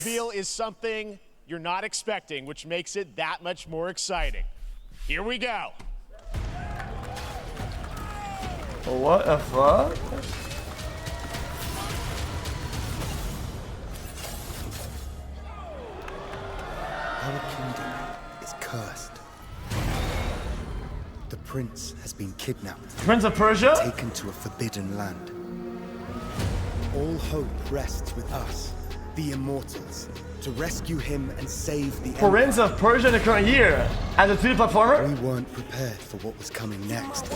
Reveal is something you're not expecting, which makes it that much more exciting. Here we go. What the fuck? Our kingdom is cursed. The prince has been kidnapped. Prince of Persia? Taken to a forbidden land. All hope rests with us, the immortals, to rescue him and save the Prince of Persia in the current year. As a 2D platformer? We weren't prepared for what was coming next.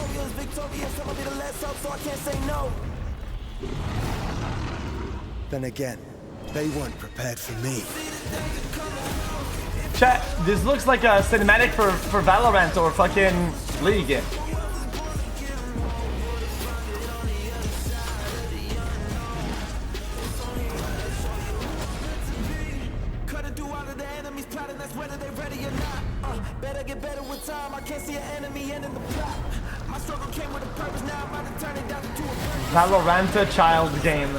Then again, they weren't prepared for me. Chat, this looks like a cinematic for Valorant or fucking League. Better get better with time. I can't see an enemy ending the plot. My struggle came with a purpose. Now I'm about to turn it down to a Valorant child game.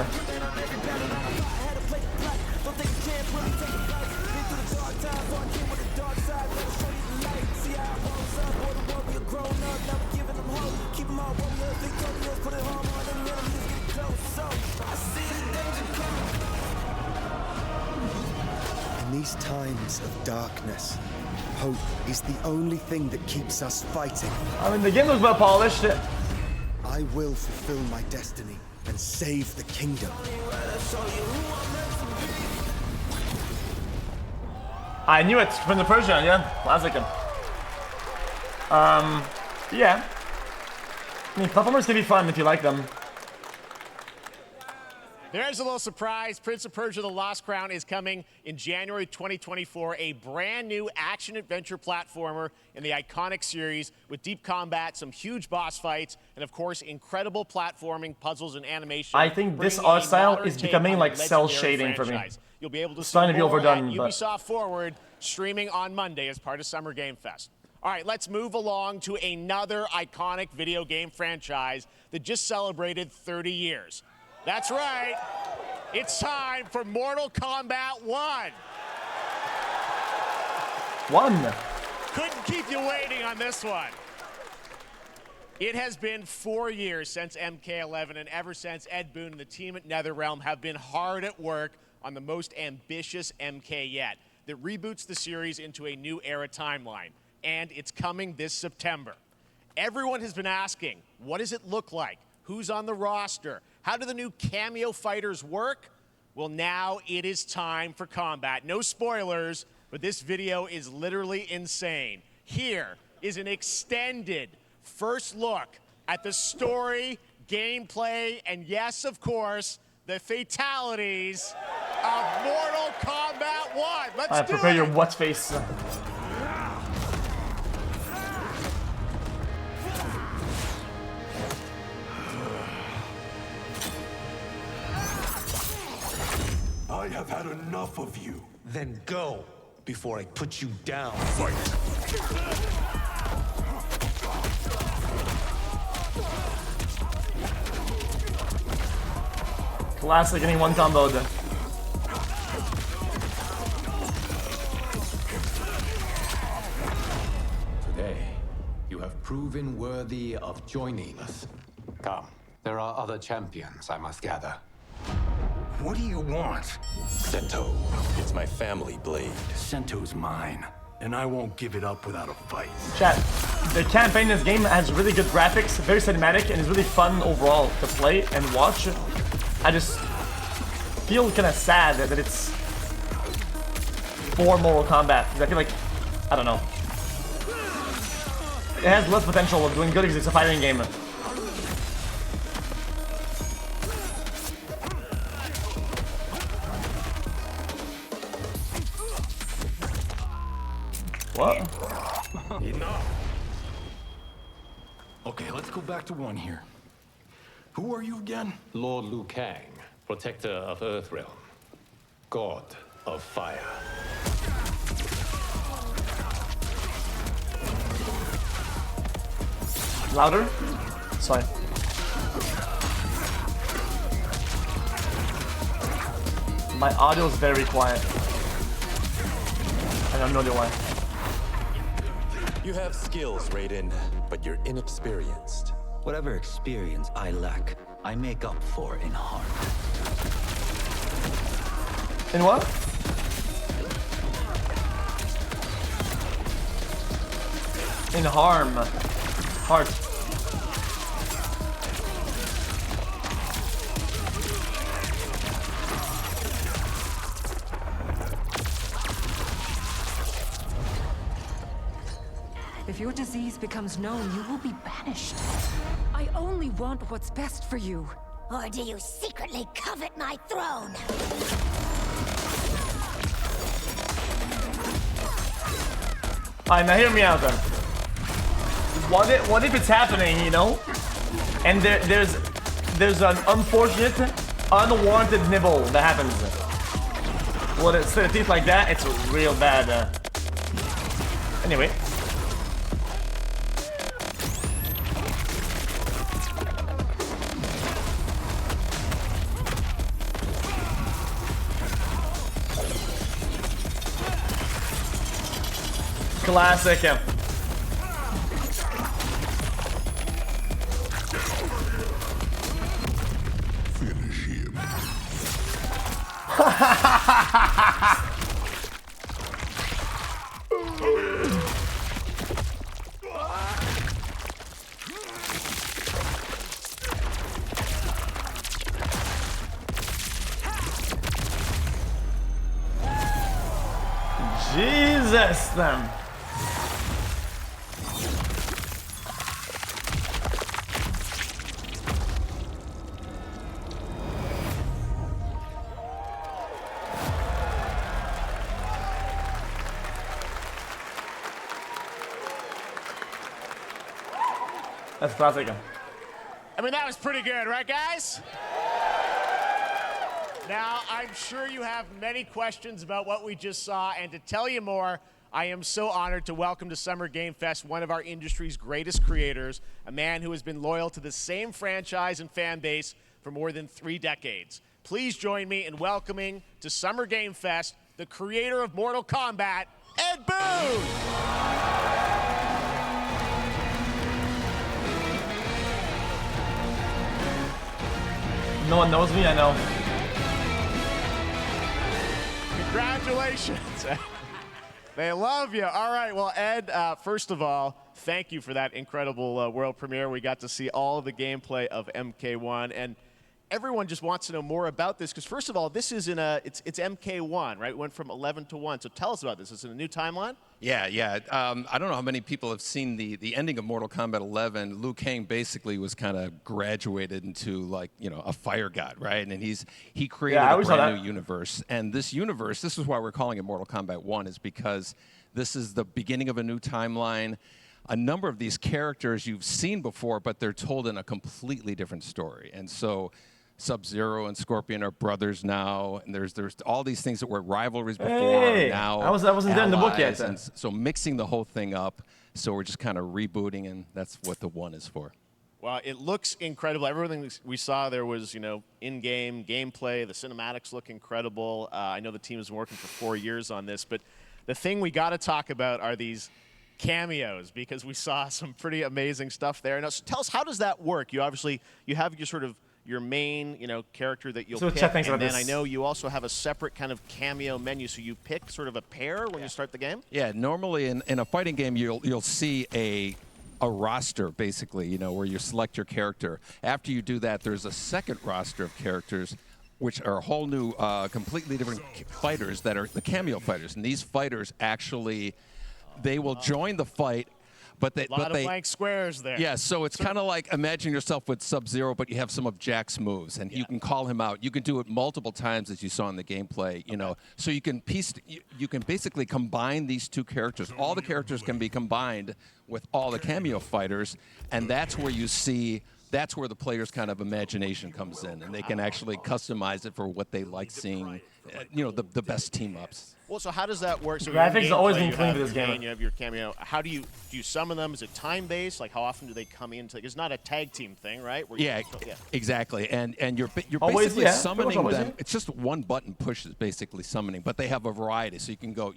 In these times of darkness, hope is the only thing that keeps us fighting. I mean, the game looks well polished. I will fulfill my destiny and save the kingdom. I knew it. Prince of Persia, yeah. Classic. Yeah. I mean, platformers can be fun if you like them. There's a little surprise. Prince of Persia: The Lost Crown is coming in January 2024. A brand new action-adventure platformer in the iconic series with deep combat, some huge boss fights, and of course, incredible platforming, puzzles, and animation. I think this art style is becoming like cell shading for me. You'll be able to see starting to be more overdone, at Ubisoft Forward, streaming on Monday as part of Summer Game Fest. All right, let's move along to another iconic video game franchise that just celebrated 30 years. That's right. It's time for Mortal Kombat 1. Couldn't keep you waiting on this one. It has been 4 years since MK11, and ever since, Ed Boon and the team at NetherRealm have been hard at work on the most ambitious MK yet that reboots the series into a new era timeline. And it's coming this September. Everyone has been asking, what does it look like? Who's on the roster? How do the new cameo fighters work? Well, now it is time for combat. No spoilers, but this video is literally insane. Here is an extended first look at the story, gameplay, and yes, of course, the fatalities of Mortal Kombat 1. Let's do it! Prepare your what's face. I have had enough of you. Then go before I put you down. Fight! Classic, getting one combo. Today, you have proven worthy of joining us. Come, there are other champions I must gather. What do you want? Sento. It's my family blade. Sento's mine, and I won't give it up without a fight. Chat, the campaign in this game has really good graphics, very cinematic, and is really fun overall to play and watch. I just feel kind of sad that it's for Mortal Kombat. I feel like, I don't know. It has less potential of doing good because it's a fighting game. What? Enough. Okay, let's go back to one here. Who are you again? Lord Liu Kang, protector of Earthrealm, god of fire. Louder? Sorry. My audio is very quiet. I have no idea why. You have skills, Raiden, but you're inexperienced. Whatever experience I lack, I make up for in harm. In what? In harm. Heart. If your disease becomes known, you will be banished. I only want what's best for you. Or do you secretly covet my throne? Alright, now hear me out then. What if it's happening, you know? And there's an unfortunate, unwarranted nibble that happens. Well, it's the teeth like that, it's real bad. Anyway. Classic. Finish him. Jesus, them. That's classic. I mean, that was pretty good, right, guys? Now, I'm sure you have many questions about what we just saw, and to tell you more, I am so honored to welcome to Summer Game Fest one of our industry's greatest creators, a man who has been loyal to the same franchise and fan base for more than 3 decades. Please join me in welcoming to Summer Game Fest the creator of Mortal Kombat, Ed Boon! No one knows me, I know. Congratulations. They love you. All right, well, Ed, first of all, thank you for that incredible world premiere. We got to see all of the gameplay of MK1, and everyone just wants to know more about this, because first of all, this is it's MK1, right? It went from 11 to 1, so tell us about this. Is it a new timeline? Yeah. I don't know how many people have seen the ending of Mortal Kombat 11. Liu Kang basically was kind of graduated into, like, you know, a fire god, right? And he created a brand new universe. And this universe, this is why we're calling it Mortal Kombat 1, is because this is the beginning of a new timeline. A number of these characters you've seen before, but they're told in a completely different story. And so Sub-Zero and Scorpion are brothers now, and there's all these things that were rivalries before. Now I wasn't there in the book yet. And so mixing the whole thing up, so we're just kind of rebooting, and that's what the 1 is for. Well, it looks incredible. Everything we saw there was, you know, in-game gameplay. The cinematics look incredible. I know the team has been working for 4 years on this, but the thing we got to talk about are these cameos, because we saw some pretty amazing stuff there. Now, so tell us, how does that work? You have your sort of your main, you know, character that you'll pick, and then I know you also have a separate kind of cameo menu, so you pick sort of a pair when you start the game? Yeah, normally in a fighting game, you'll see a roster, basically, you know, where you select your character. After you do that, there's a second roster of characters, which are a whole new, completely different fighters that are the cameo fighters. And these fighters actually, they will join the fight, but they... A lot of blank squares there. Yeah, so it's kind of like, imagine yourself with Sub-Zero, but you have some of Jack's moves, and you can call him out. You can do it multiple times, as you saw in the gameplay, you know. So you can basically combine these two characters. All the characters can be combined with all the cameo fighters, and that's where you see... That's where the player's kind of imagination comes in, and they can actually customize it for what they like seeing, you know, the best team-ups. Well, so how does that work? So Graphics in have always gameplay, been you clean have to this game. Kane, you have your cameo. How do you summon them? Is it time-based? Like, how often do they come in? It's not a tag team thing, right? Where Yeah, exactly. And you're Always, basically yeah. summoning Always, them. yeah. It's just one button push is basically summoning, but they have a variety. So you can go,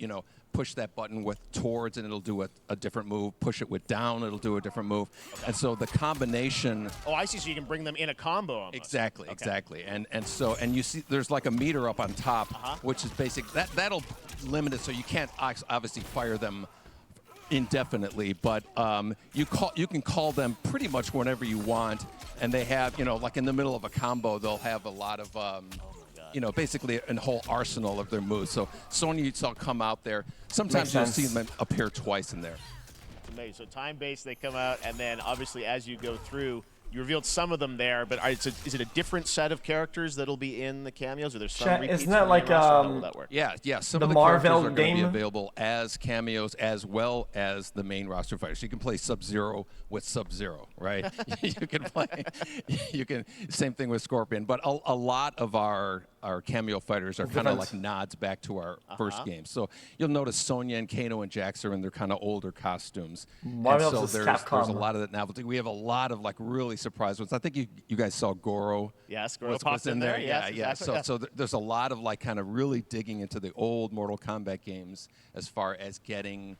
push that button with towards and it'll do a different move. Push it with down, it'll do a different move. Okay. And so the combination. Oh, I see. So you can bring them in a combo almost. Exactly, Okay. exactly. And you see there's like a meter up on top, which is basic. That'll limit it so you can't obviously fire them indefinitely, but you can call them pretty much whenever you want, and they have like in the middle of a combo they'll have a lot of basically a whole arsenal of their moves. So Sonya you saw come out there. Sometimes you'll see them appear twice in there. It's amazing. So time-based, they come out, and then obviously as you go through, you revealed some of them there, but is it a different set of characters that'll be in the cameos, or there's some repeats? Isn't that like how will that work? Yeah. Some the of the Marvel characters are going to be game? available as cameos as well as the main roster fighters. So you can play Sub-Zero with Sub-Zero, right? You can play. Same thing with Scorpion, but a lot of our cameo fighters are kind of like nods back to our first game. So you'll notice Sonya and Kano and Jax are in their kind of older costumes. Marvel and so versus there's Capcom. a lot of that novelty. We have a lot of like really surprise ones. I think you guys saw Goro. Yes, Goro was popped in there. Yeah, Yes, yeah. exactly. So there's a lot of like kind of really digging into the old Mortal Kombat games as far as getting,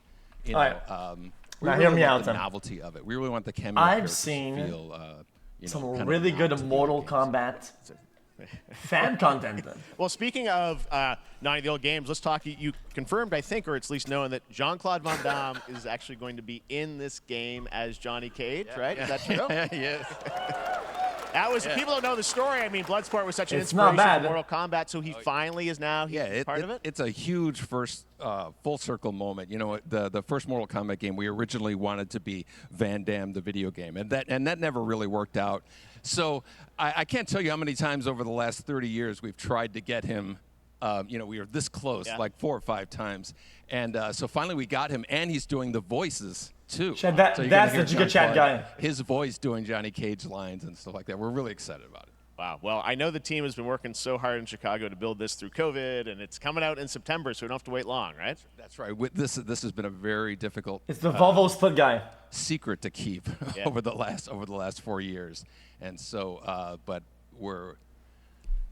we Now really hear me want out, the then. novelty of it. We really want the cameo I've characters to seen feel, some kind of really good nods to Mortal video games. Kombat fan content. Well, speaking of 90 the old games, let's talk. You confirmed, I think, or it's at least known that Jean-Claude Van Damme is actually going to be in this game as Johnny Cage, right? Is that true? Yes. That was people don't know the story. I mean, Bloodsport was such an It's not inspiration bad. for Mortal Kombat, so he finally is now part of it. It's a huge first full circle moment. The first Mortal Kombat game we originally wanted to be Van Damme the video game, and that never really worked out. So I can't tell you how many times over the last 30 years we've tried to get him. We were this close, like 4 or 5 times, and so finally we got him, and he's doing the voices too. Chad, So you're that's gonna the hear Giga Chad Jean-Claude, guy. His voice doing Johnny Cage lines and stuff like that. We're really excited about it. Wow. Well, I know the team has been working so hard in Chicago to build this through COVID, and it's coming out in September, so we don't have to wait long, right? That's right. This has been a very difficult. It's the Volvo split guy. Secret to keep over the last 4 years, and so but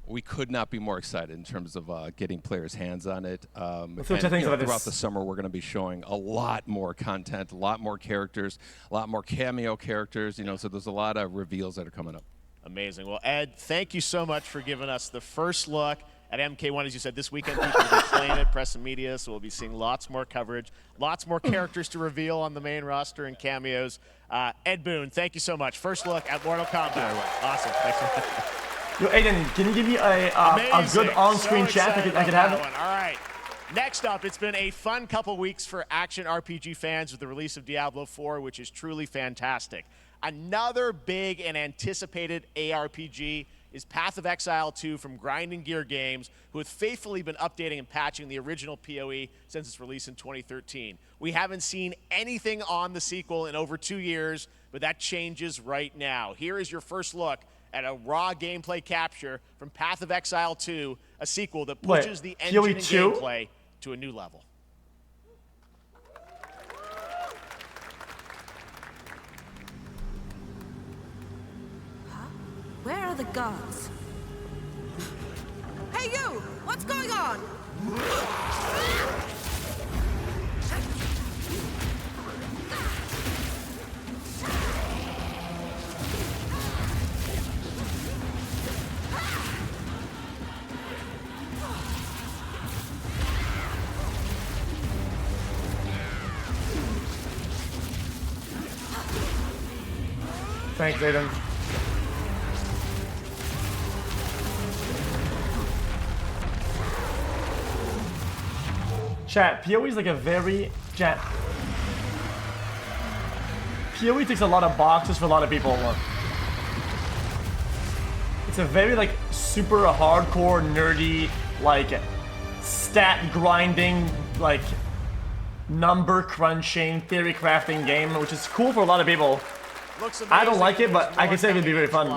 we could not be more excited in terms of getting players' hands on it. And, throughout the summer, we're going to be showing a lot more content, a lot more characters, a lot more cameo characters. So there's a lot of reveals that are coming up. Amazing. Well, Ed, thank you so much for giving us the first look at MK1. As you said, this weekend people will be playing it, press and media, so we'll be seeing lots more coverage, lots more characters to reveal on the main roster and cameos. Ed Boon, tk you so much. First look at Mortal Kombat. Awesome. Thanks so much. Yo, Aiden, can you give me a good on-screen chat I could have? All right. Next up, it's been a fun couple weeks for action RPG fans with the release of Diablo 4, which is truly fantastic. Another big and anticipated ARPG is Path of Exile 2 from Grinding Gear Games, who have faithfully been updating and patching the original PoE since its release in 2013. We haven't seen anything on the sequel in over 2 years, but that changes right now. Here is your first look at a raw gameplay capture from Path of Exile 2, a sequel that pushes the engine and gameplay to a new level. Where are the guards? Hey you! What's going on? Thanks, Aiden. Chat, PoE is like a very... Chat. PoE takes a lot of boxes for a lot of people. It's a very like super hardcore, nerdy, like stat grinding, like number crunching, theory crafting game, which is cool for a lot of people. I don't like it, but I can say it would be very fun.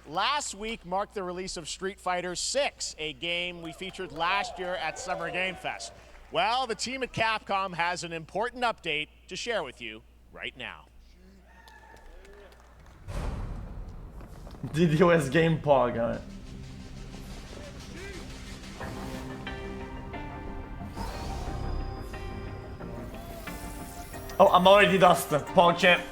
Last week marked the release of Street Fighter VI, a game we featured last year at Summer Game Fest. Well, the team at Capcom has an important update to share with you right now. DDoS game pog on it. Oh, I'm already DDoSed. Pog champ.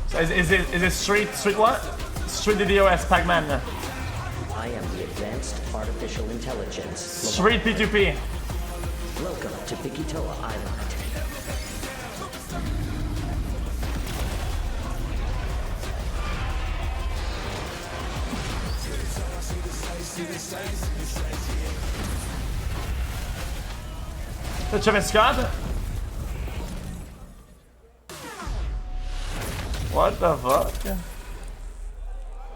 So is it street what? Street DDoS Pac-Man. I am the Advanced Artificial Intelligence. Street P2P. Welcome to Pikitoa Island. To Travis Scott? What the fuck?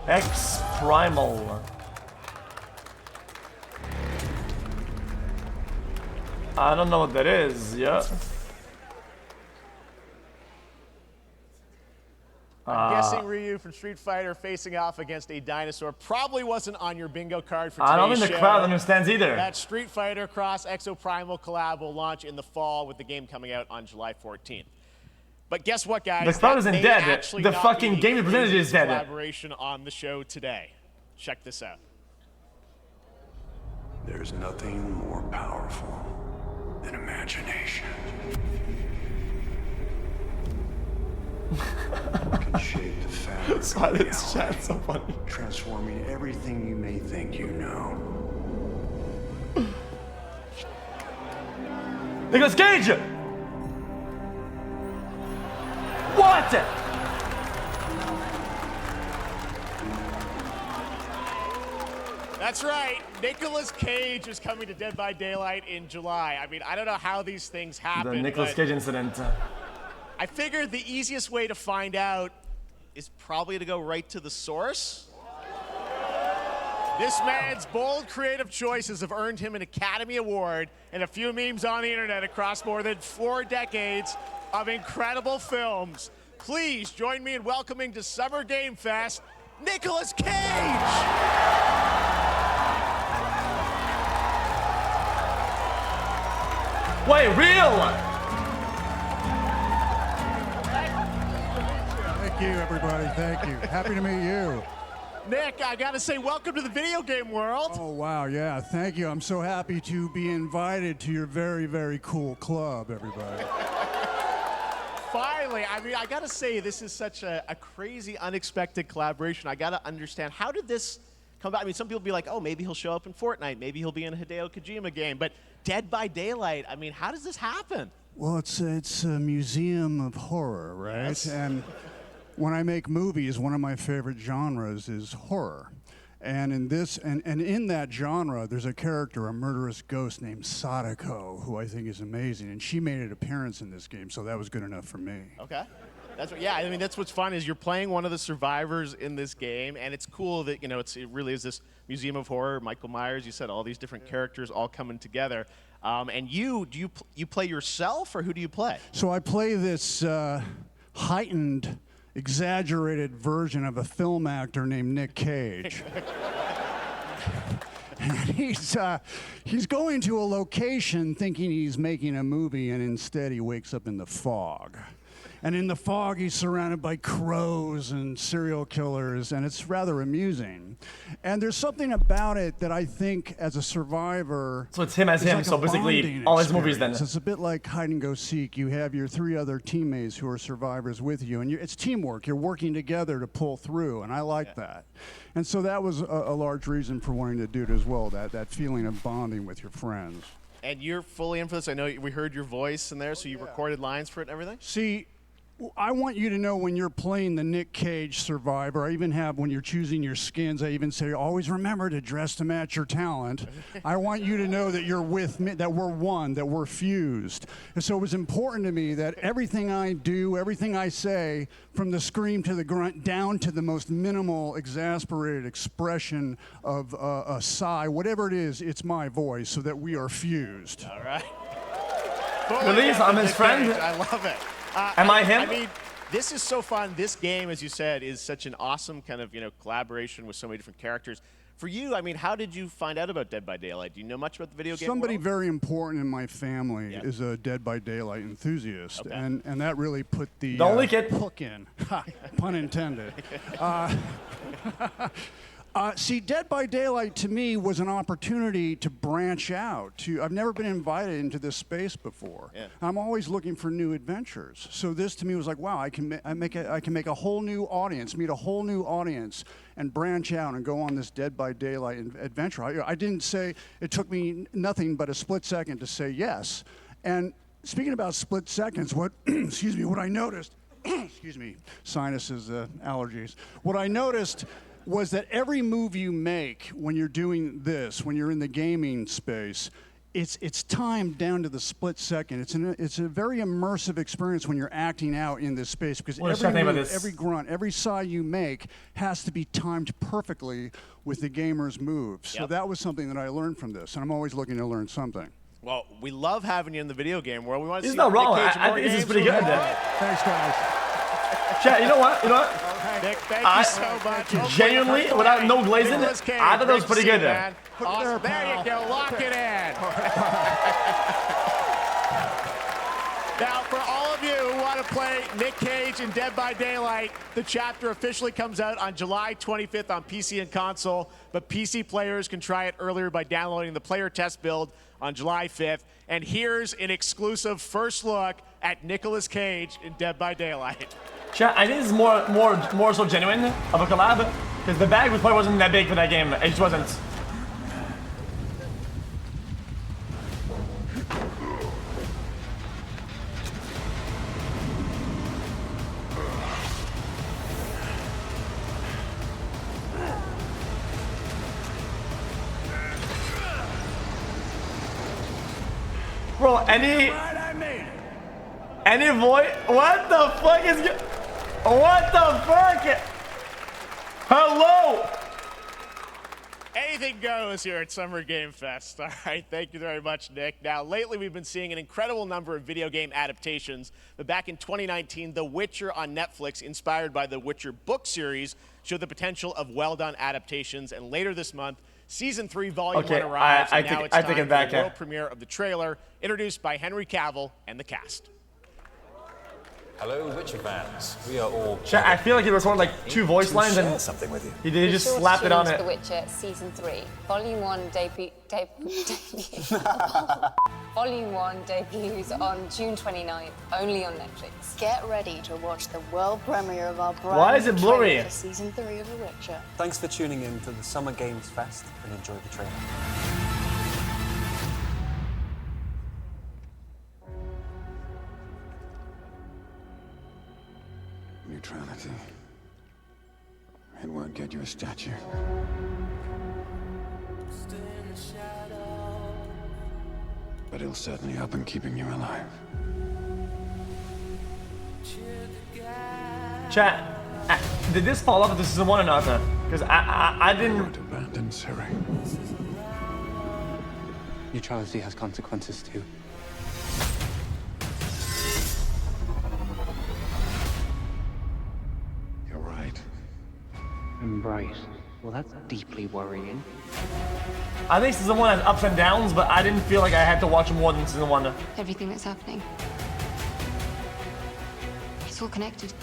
X Primal. I don't know what that is, yeah. I'm guessing Ryu from Street Fighter facing off against a dinosaur probably wasn't on your bingo card for today's I don't think the show. crowd understands either. That Street Fighter Cross Exo Primal collab will launch in the fall with the game coming out on July 14th. But guess what, guys? The crowd isn't dead. The fucking game representative is dead. Collaboration on the show today. Check this out. There's nothing more powerful than imagination. It can shape the fabric of reality, so funny. transforming everything you may think you know. Nicolas Cage! What? That's right. Nicolas Cage is coming to Dead by Daylight in July. I mean, I don't know how these things happen. The Nicolas Cage incident. I figured the easiest way to find out is probably to go right to the source. This man's bold creative choices have earned him an Academy Award and a few memes on the internet across more than 4 decades of incredible films. Please join me in welcoming to Summer Game Fest, Nicolas Cage! Wait, real? Thank you, everybody. Thank you. Happy to meet you. Nick, I gotta say, welcome to the video game world. Oh, wow. Yeah, thank you. I'm so happy to be invited to your very, very cool club, everybody. Finally, I mean, I gotta say, this is such a crazy, unexpected collaboration. I gotta understand, how did this come about? I mean, some people be like, oh, maybe he'll show up in Fortnite. Maybe he'll be in a Hideo Kojima game. But Dead by Daylight, I mean, how does this happen? Well, it's a museum of horror, right? Yes. And when I make movies, one of my favorite genres is horror. And in this, and in that genre, there's a character, a murderous ghost named Sadako, who I think is amazing. And she made an appearance in this game, so that was good enough for me. Okay. That's what, yeah, I mean, that's what's fun is you're playing one of the survivors in this game, and it's cool that, you know, it really is this museum of horror. Michael Myers, you said all these different characters all coming together. And you play yourself, or who do you play? So I play this heightened, exaggerated version of a film actor named Nick Cage. And he's going to a location thinking he's making a movie, and instead he wakes up in the fog. And in the fog, he's surrounded by crows and serial killers, and it's rather amusing. And there's something about it that I think, as a survivor, so it's him as him. like so basically, all his movies then. It's a bit like hide and go seek. You have your 3 other teammates who are survivors with you, and it's teamwork. You're working together to pull through, and I like that. And so that was a large reason for wanting to do it as well. That feeling of bonding with your friends. And you're fully in for this. I know we heard your voice in there, so you recorded lines for it and everything? See, I want you to know when you're playing the Nick Cage survivor, I even have when you're choosing your skins, I even say, always remember to dress to match your talent. I want you to know that you're with me, that we're one, that we're fused. And so it was important to me that everything I do, everything I say, from the scream to the grunt, down to the most minimal, exasperated expression of a sigh, whatever it is, it's my voice, so that we are fused. All right. Release, I'm his friend. I love it. Am I him? I mean, this is so fun. This game, as you said, is such an awesome kind of, you know, collaboration with so many different characters. For you, I mean, how did you find out about Dead by Daylight? Do you know much about the video game Somebody world? very important in my family is a Dead by Daylight enthusiast, and that really put the only kid. hook in. Ha, pun intended. See, Dead by Daylight to me was an opportunity to branch out. I've never been invited into this space before. Yeah. I'm always looking for new adventures. So this to me was like, wow, I can make a whole new audience, meet a whole new audience, and branch out and go on this Dead by Daylight adventure. I didn't say, it took me nothing but a split second to say yes. And speaking about split seconds, what excuse me, what I noticed, excuse me, sinuses, allergies. What I noticed was that every move you make when you're doing this, when you're in the gaming space, it's timed down to the split second. It's a very immersive experience when you're acting out in this space, because every move, every grunt, every sigh you make has to be timed perfectly with the gamer's moves. So that was something that I learned from this, and I'm always looking to learn something. Well, we love having you in the video game world. We want to see He's not wrong. Nick Cage I think this is pretty good. Thanks, guys. Chat, you know what? Nick, thank you so much. Genuinely, without no glazing, I thought that was pretty good. Awesome. There you go. Lock it in. Now, for all of you who want to play Nick Cage in Dead by Daylight, the chapter officially comes out on July 25th on PC and console, but PC players can try it earlier by downloading the player test build on July 5th. And here's an exclusive first look at Nicolas Cage in Dead by Daylight. Chat, I think this is more so genuine of a collab, because the bag probably wasn't that big for that game. It just wasn't. Bro, any voice? What the fuck is? What the fuck? Hello. Anything goes here at Summer Game Fest. All right, thank you very much, Nick. Now, lately we've been seeing an incredible number of video game adaptations, but back in 2019, The Witcher on Netflix, inspired by the Witcher book series, showed the potential of well-done adaptations, and later this month, Season 3, Volume 1 arrives, and now it's time for the world premiere of the trailer, introduced by Henry Cavill and the cast. Hello, Witcher fans. We are all. Chat, I feel like he recorded like 2 voice lines and something with you. He just slapped it on it. The Witcher Season 3, Volume 1 Volume 1 debuts on June 29th, only on Netflix. Get ready to watch the world premiere of our brand Why is it blurry? for Season 3 of The Witcher. Thanks for tuning in to the Summer Games Fest and enjoy the trailer. Neutrality. It won't get you a statue. But it'll certainly help in keeping you alive. Chat, did this fall off into Season 1 or not? Because I didn't. Abandon Siri. Neutrality has consequences too. You're right. Embrace. Well, that's deeply worrying. I think Season 1 has ups and downs, but I didn't feel like I had to watch more than Season 1. Everything that's happening. It's all connected.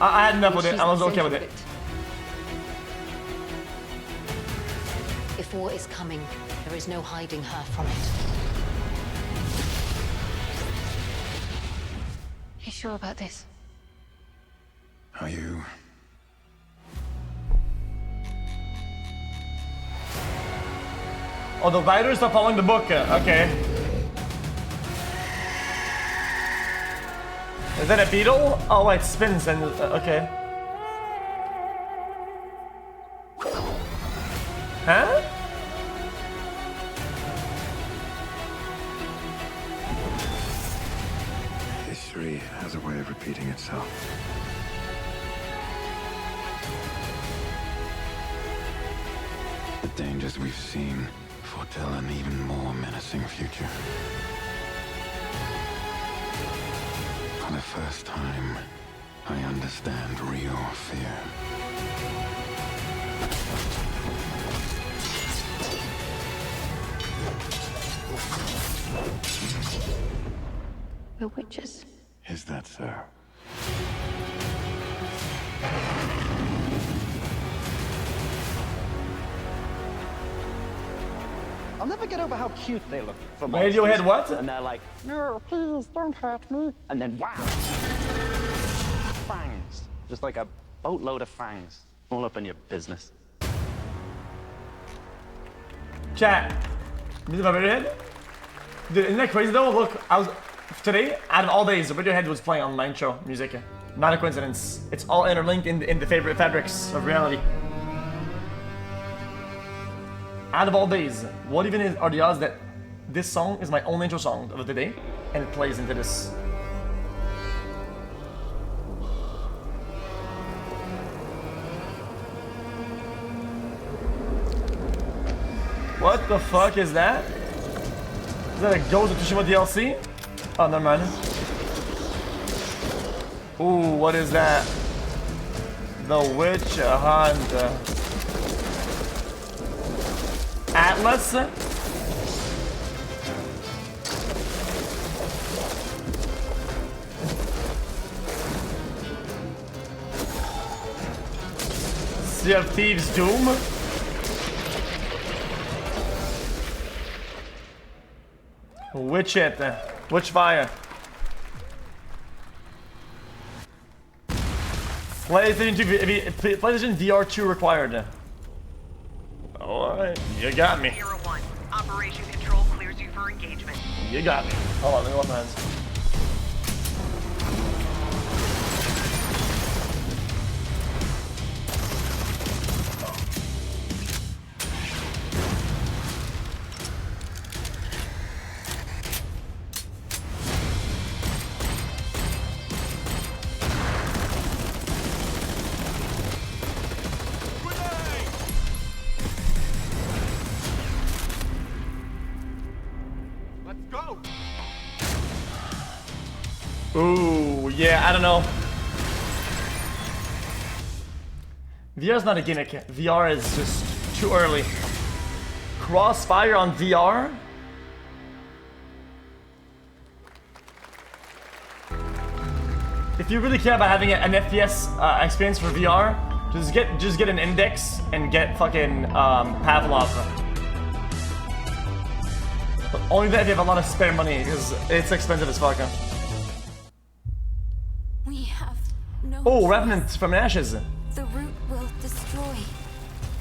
I had enough with it. I was okay with it. If war is coming, there is no hiding her from it. You sure about this? Are you? Oh, the writers are following the book. Okay. Is that a beetle? Oh, wait, it spins and okay. Huh? History has a way of repeating itself. The dangers we've seen foretell an even more menacing future. For the first time, I understand real fear. We're witches. Is that so? I'll never get over how cute they look for Radiohead what? And they're like, no, please don't hurt me. And then wow, fangs, just like a boatload of fangs, all up in your business. Chat, music by Radiohead? Dude, isn't that crazy though? Look, today, out of all days, Radiohead was playing on my intro music. Not a coincidence. It's all interlinked in the favorite fabrics of reality. Out of all days, what even are the odds that this song is my only intro song of the day, and it plays into this? What the fuck is that? Is that a Ghost of Tsushima DLC? Oh, never mind. Ooh, what is that? The Witch Hunt. Atlas? Sea of Thieves Doom? Witch it. Witch fire. PlayStation VR 2 required. Alright, you got me. 01. Operation Control clears you for engagement. You got me. Hold on, let me wash my hands. Ooh, yeah, I don't know. VR is not a gimmick. VR is just too early. Crossfire on VR? If you really care about having an FPS experience for VR, just get an Index and get fucking Pavlov. But only that if you have a lot of spare money, because it's expensive as fuck. We have no Oh, Revenant from Ashes. The root will destroy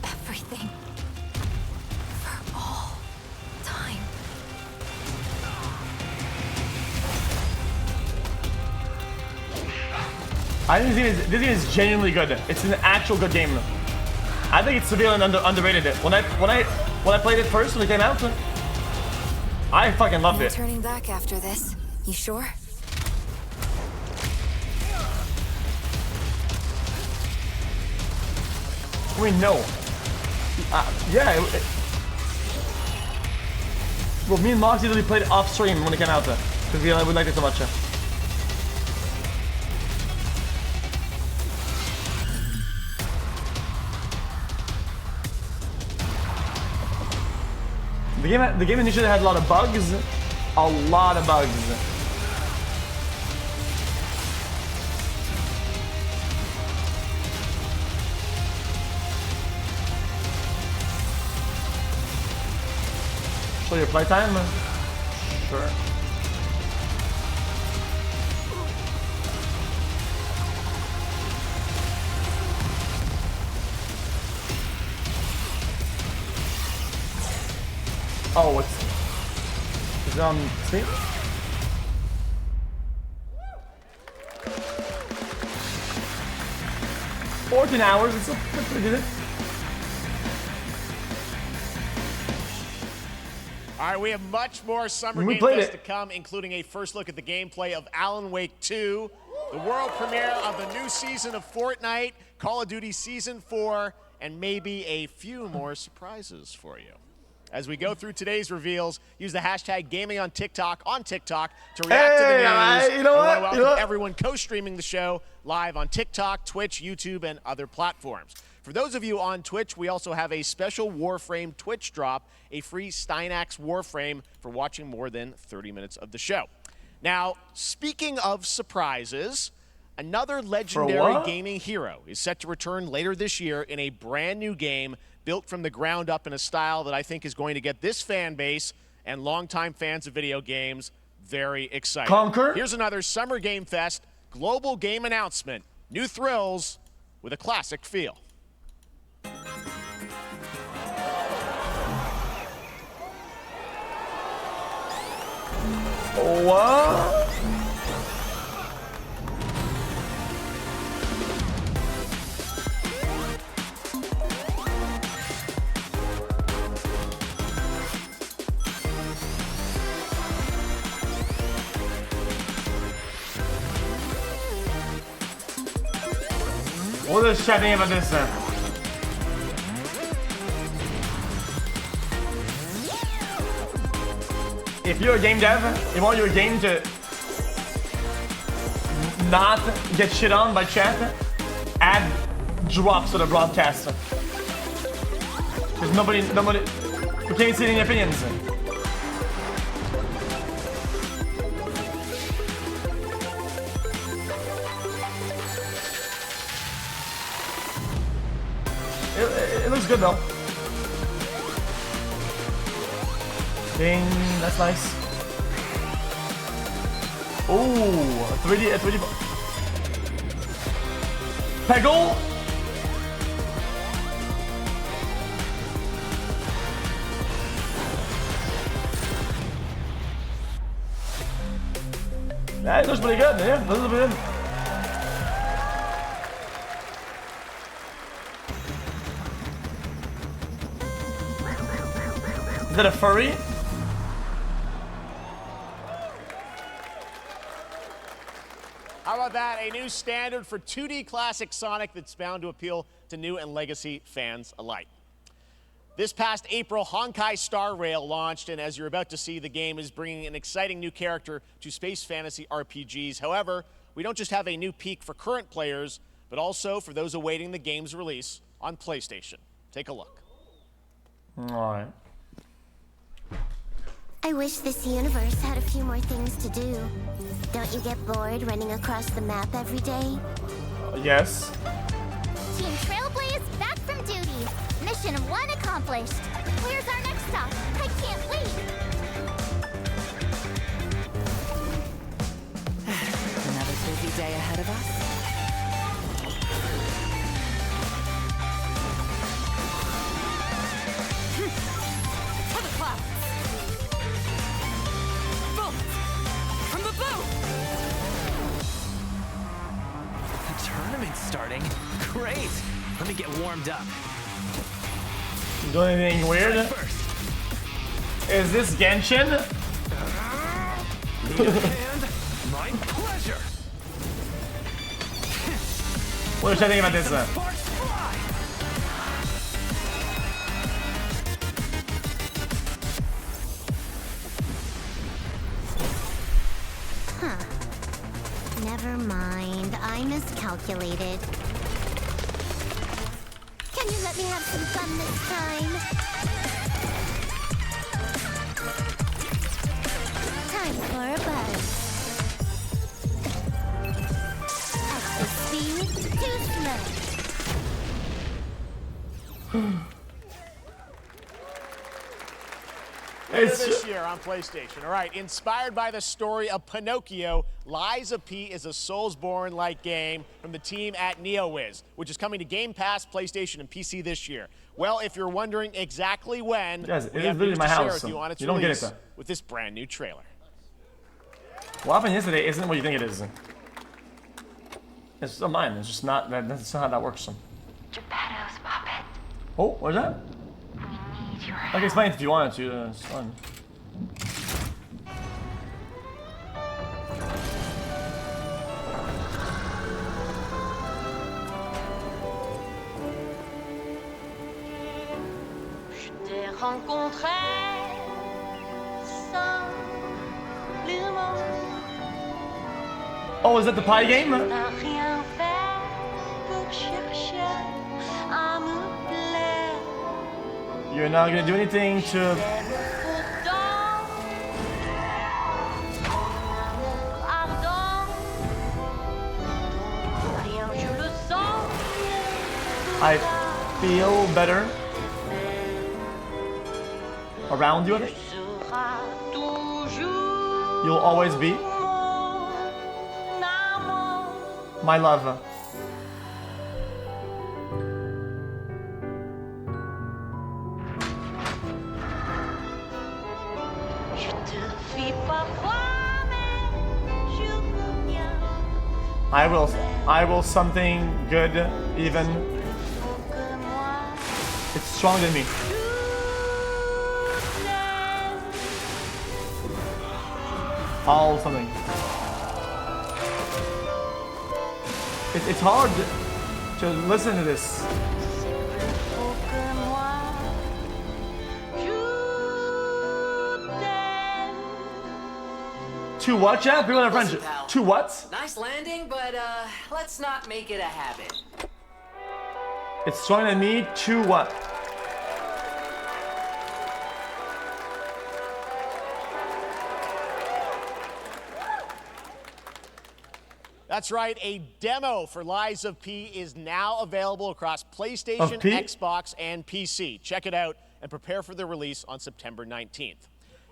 everything. For all time. I think this game is genuinely good. It's an actual good game. I think it's severely underrated. When I played it first when it came out, I fucking loved it. Turning back after this. You sure? I mean, no. Yeah. Well, me and Moxie literally played it off stream when it came out, because we liked it so much. The game initially had a lot of bugs. A lot of bugs. Show your playtime? Sure. Oh, is it on Steam? $14 hours, it's pretty good. All right, we have much more Summer Game Fest to come, including a first look at the gameplay of Alan Wake 2, the world premiere of the new season of Fortnite, Call of Duty Season 4, and maybe a few more surprises for you. As we go through today's reveals, use the hashtag gaming on TikTok to react to the news. You know what? I welcome everyone co-streaming the show live on TikTok, Twitch, YouTube, and other platforms. For those of you on Twitch, we also have a special Warframe Twitch drop, a free Steinax Warframe for watching more than 30 minutes of the show. Now, speaking of surprises, another legendary gaming hero is set to return later this year in a brand new game built from the ground up in a style that I think is going to get this fan base and longtime fans of video games very excited. Conquer? Here's another Summer Game Fest global game announcement. New thrills with a classic feel. What? What is chatting about this? If you're a game dev, you want your game to not get shit on by chat, add drops to the broadcast. Because nobody, we can't see any opinions. It looks good though. Ding, that's nice. Ooh, a 3D. Peggle. Yeah, it looks pretty good. Yeah, it looks pretty good. Is that a furry? How about that? A new standard for 2D classic Sonic that's bound to appeal to new and legacy fans alike. This past April, Honkai Star Rail launched, and as you're about to see, the game is bringing an exciting new character to space fantasy RPGs. However, we don't just have a new peak for current players, but also for those awaiting the game's release on PlayStation. Take a look. All right. I wish this universe had a few more things to do. Don't you get bored running across the map every day? Yes. Team Trailblaze back from duty. Mission 1 accomplished. Where's our next stop? I can't wait. Another busy day ahead of us. To the clouds. From the boat! The tournament's starting. Great! Let me get warmed up. You doing anything weird? Is this Genshin? My pleasure! What are you think about this? Huh. Never mind. I miscalculated. Can you let me have some fun this time? Time for a buzz. Extra speed, too slow. Later this year on PlayStation. All right, inspired by the story of Pinocchio, Lies of P is a Soulsborne-like game from the team at NeoWiz, which is coming to Game Pass, PlayStation, and PC this year. Well, if you're wondering exactly when, Yes, we it have is really news my to share house. with you on its You don't get release it, with this brand new trailer. What happened yesterday isn't what you think it is. It's still mine. It's just not. That's not how that works. Geppetto's puppet. Oh, what's that? I can explain it if you wanted to. It's fun. Je t'ai rencontré simplement. Oh, is that the pie game? N'a rien fait pour chercher à You're not gonna do anything to... I feel better around you, I think. You'll always be my love. I will something good even. It's stronger than me. All something. It's hard to listen to this. To what, chat? People are French. To what? Nice landing, but let's not make it a habit. It's stronger than me. To what? That's right, a demo for Lies of P is now available across PlayStation, Xbox, and PC. Check it out and prepare for the release on September 19th.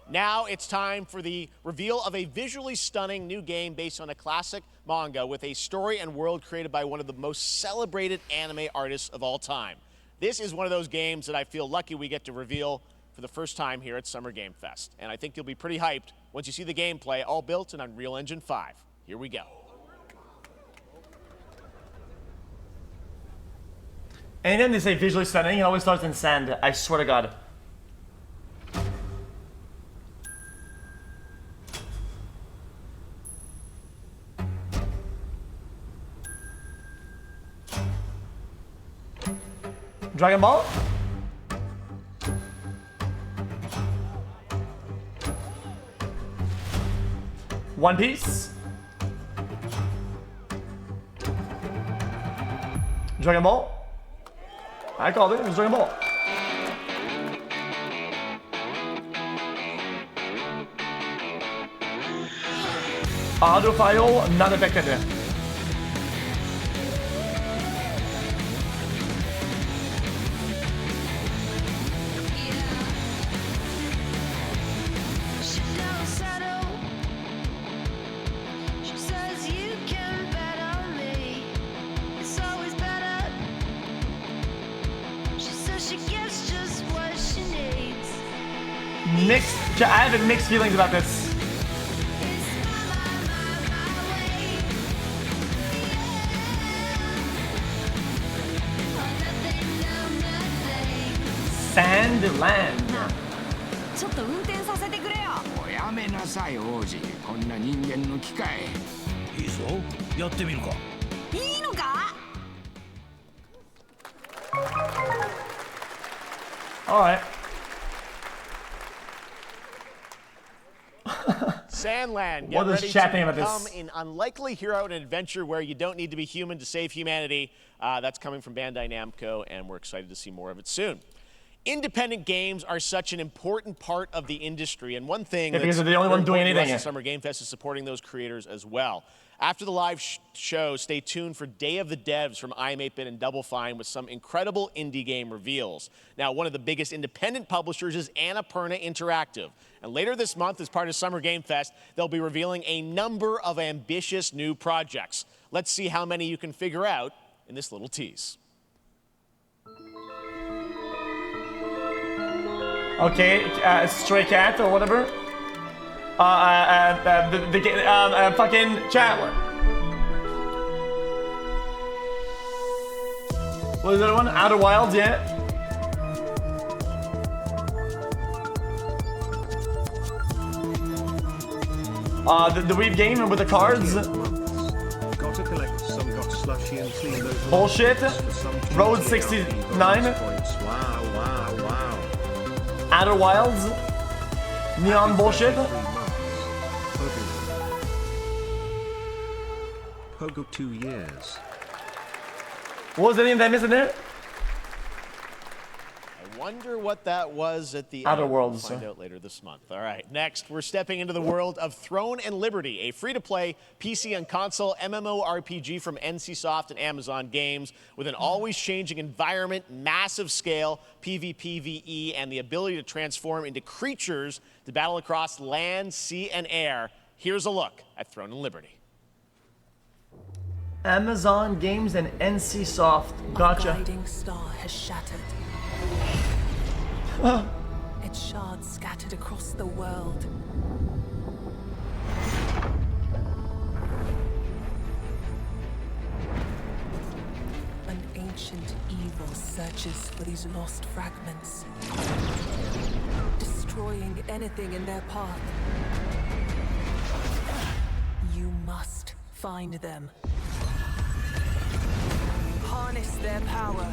Now it's time for the reveal of a visually stunning new game based on a classic manga with a story and world created by one of the most celebrated anime artists of all time. This is one of those games that I feel lucky we get to reveal for the first time here at Summer Game Fest. And I think you'll be pretty hyped once you see the gameplay, all built in Unreal Engine 5. Here we go. Anytime they say visually stunning, it always starts in sand. I swear to God. Dragon Ball? One Piece? Dragon Ball? I called it was Dragon Ball. Audio file not affected. I have mixed feelings about this. Sandland. ちょっと運転させてくれよ。おやめなさい王子。こんな人間の機械。いいぞ。やってみるか。いいのか？All right. Sandland, get ready to become an unlikely hero in an adventure where you don't need to be human to save humanity. That's coming from Bandai Namco, and we're excited to see more of it soon. Independent games are such an important part of the industry, and one thing because they're the only one doing anything. Summer Game Fest is supporting those creators as well. After the live show, stay tuned for Day of the Devs from I'm8bit and Double Fine with some incredible indie game reveals. Now, one of the biggest independent publishers is Annapurna Interactive. And later this month, as part of Summer Game Fest, they'll be revealing a number of ambitious new projects. Let's see how many you can figure out in this little tease. Okay, Stray Cat or whatever. Fucking chat. What is the other one? Outer Wilds, yeah. The Weave game with the cards. Gotta collect some, got slushy and clean those bullshit. Road 69. Wow. Outer Wilds. Neon bullshit. Pogo 2 years. What was the name that I missed in there? Wonder what that was at the Outer end. Worlds. We'll find out later this month. All right, next we're stepping into the world of Throne and Liberty, a free-to-play PC and console MMORPG from NCSoft and Amazon Games with an always-changing environment, massive scale, PvPvE, and the ability to transform into creatures to battle across land, sea, and air. Here's a look at Throne and Liberty. Amazon Games and NCSoft. Gotcha. Our guiding star has shattered. Its shards scattered across the world. An ancient evil searches for these lost fragments, destroying anything in their path. You must find them. Harness their power.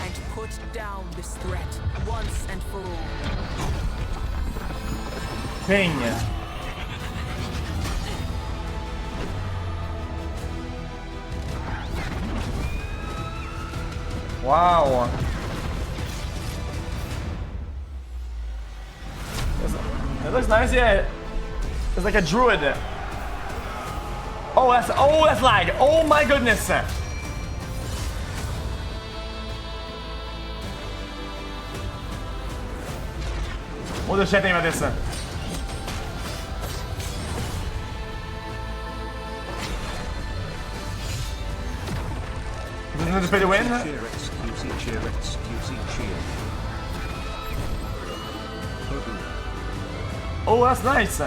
And put down this threat once and for all. Ping. Wow. It looks nice, yeah. It's like a druid. Oh, that's lag. Oh my goodness. What the shit think about this? Isn't it pay to win? Cheer xQc, cheer xQc, cheer. Oh, that's nice.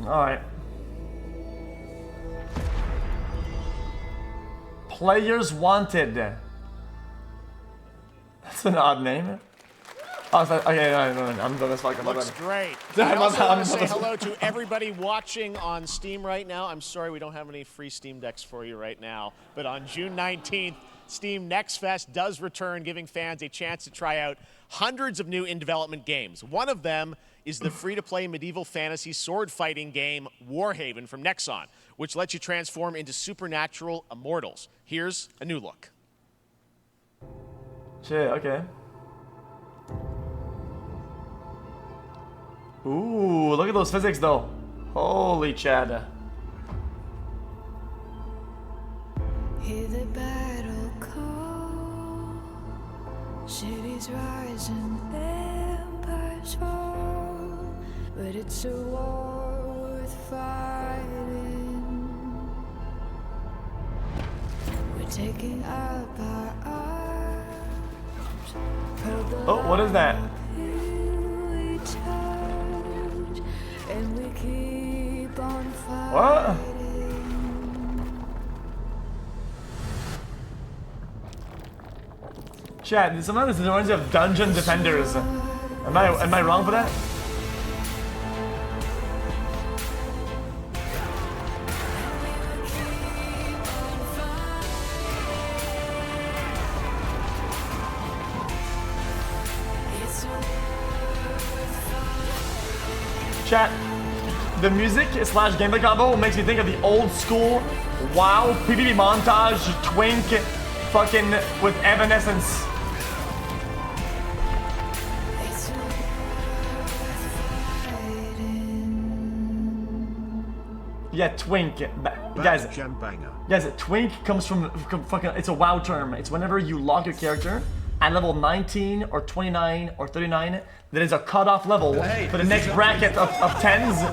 Alright. Players Wanted. That's an odd name. Oh, sorry. Okay, no, I'm done this fucking. Looks great. I also want to say hello to everybody watching on Steam right now. I'm sorry we don't have any free Steam Decks for you right now, but on June 19th, Steam Next Fest does return, giving fans a chance to try out hundreds of new in-development games. One of them is the free-to-play medieval fantasy sword-fighting game Warhaven from Nexon, which lets you transform into supernatural immortals. Here's a new look. Shit, okay. Ooh, look at those physics though. Holy Chad. Hear the battle call. Cities rise and empires fall. But it's a war worth fighting. We're taking up our arms. Oh, what is that? And we keep on fighting. What? Chad, some of this reminds me of Dungeon Defenders. Am I wrong for that? Chat, the music / gameplay combo makes me think of the old school WoW PvP montage twink fucking with Evanescence. Yeah, twink. Guys, twink comes from fucking, it's a WoW term. It's whenever you lock your character at level 19 or 29 or 39, there is a cutoff level for the next bracket of 10s.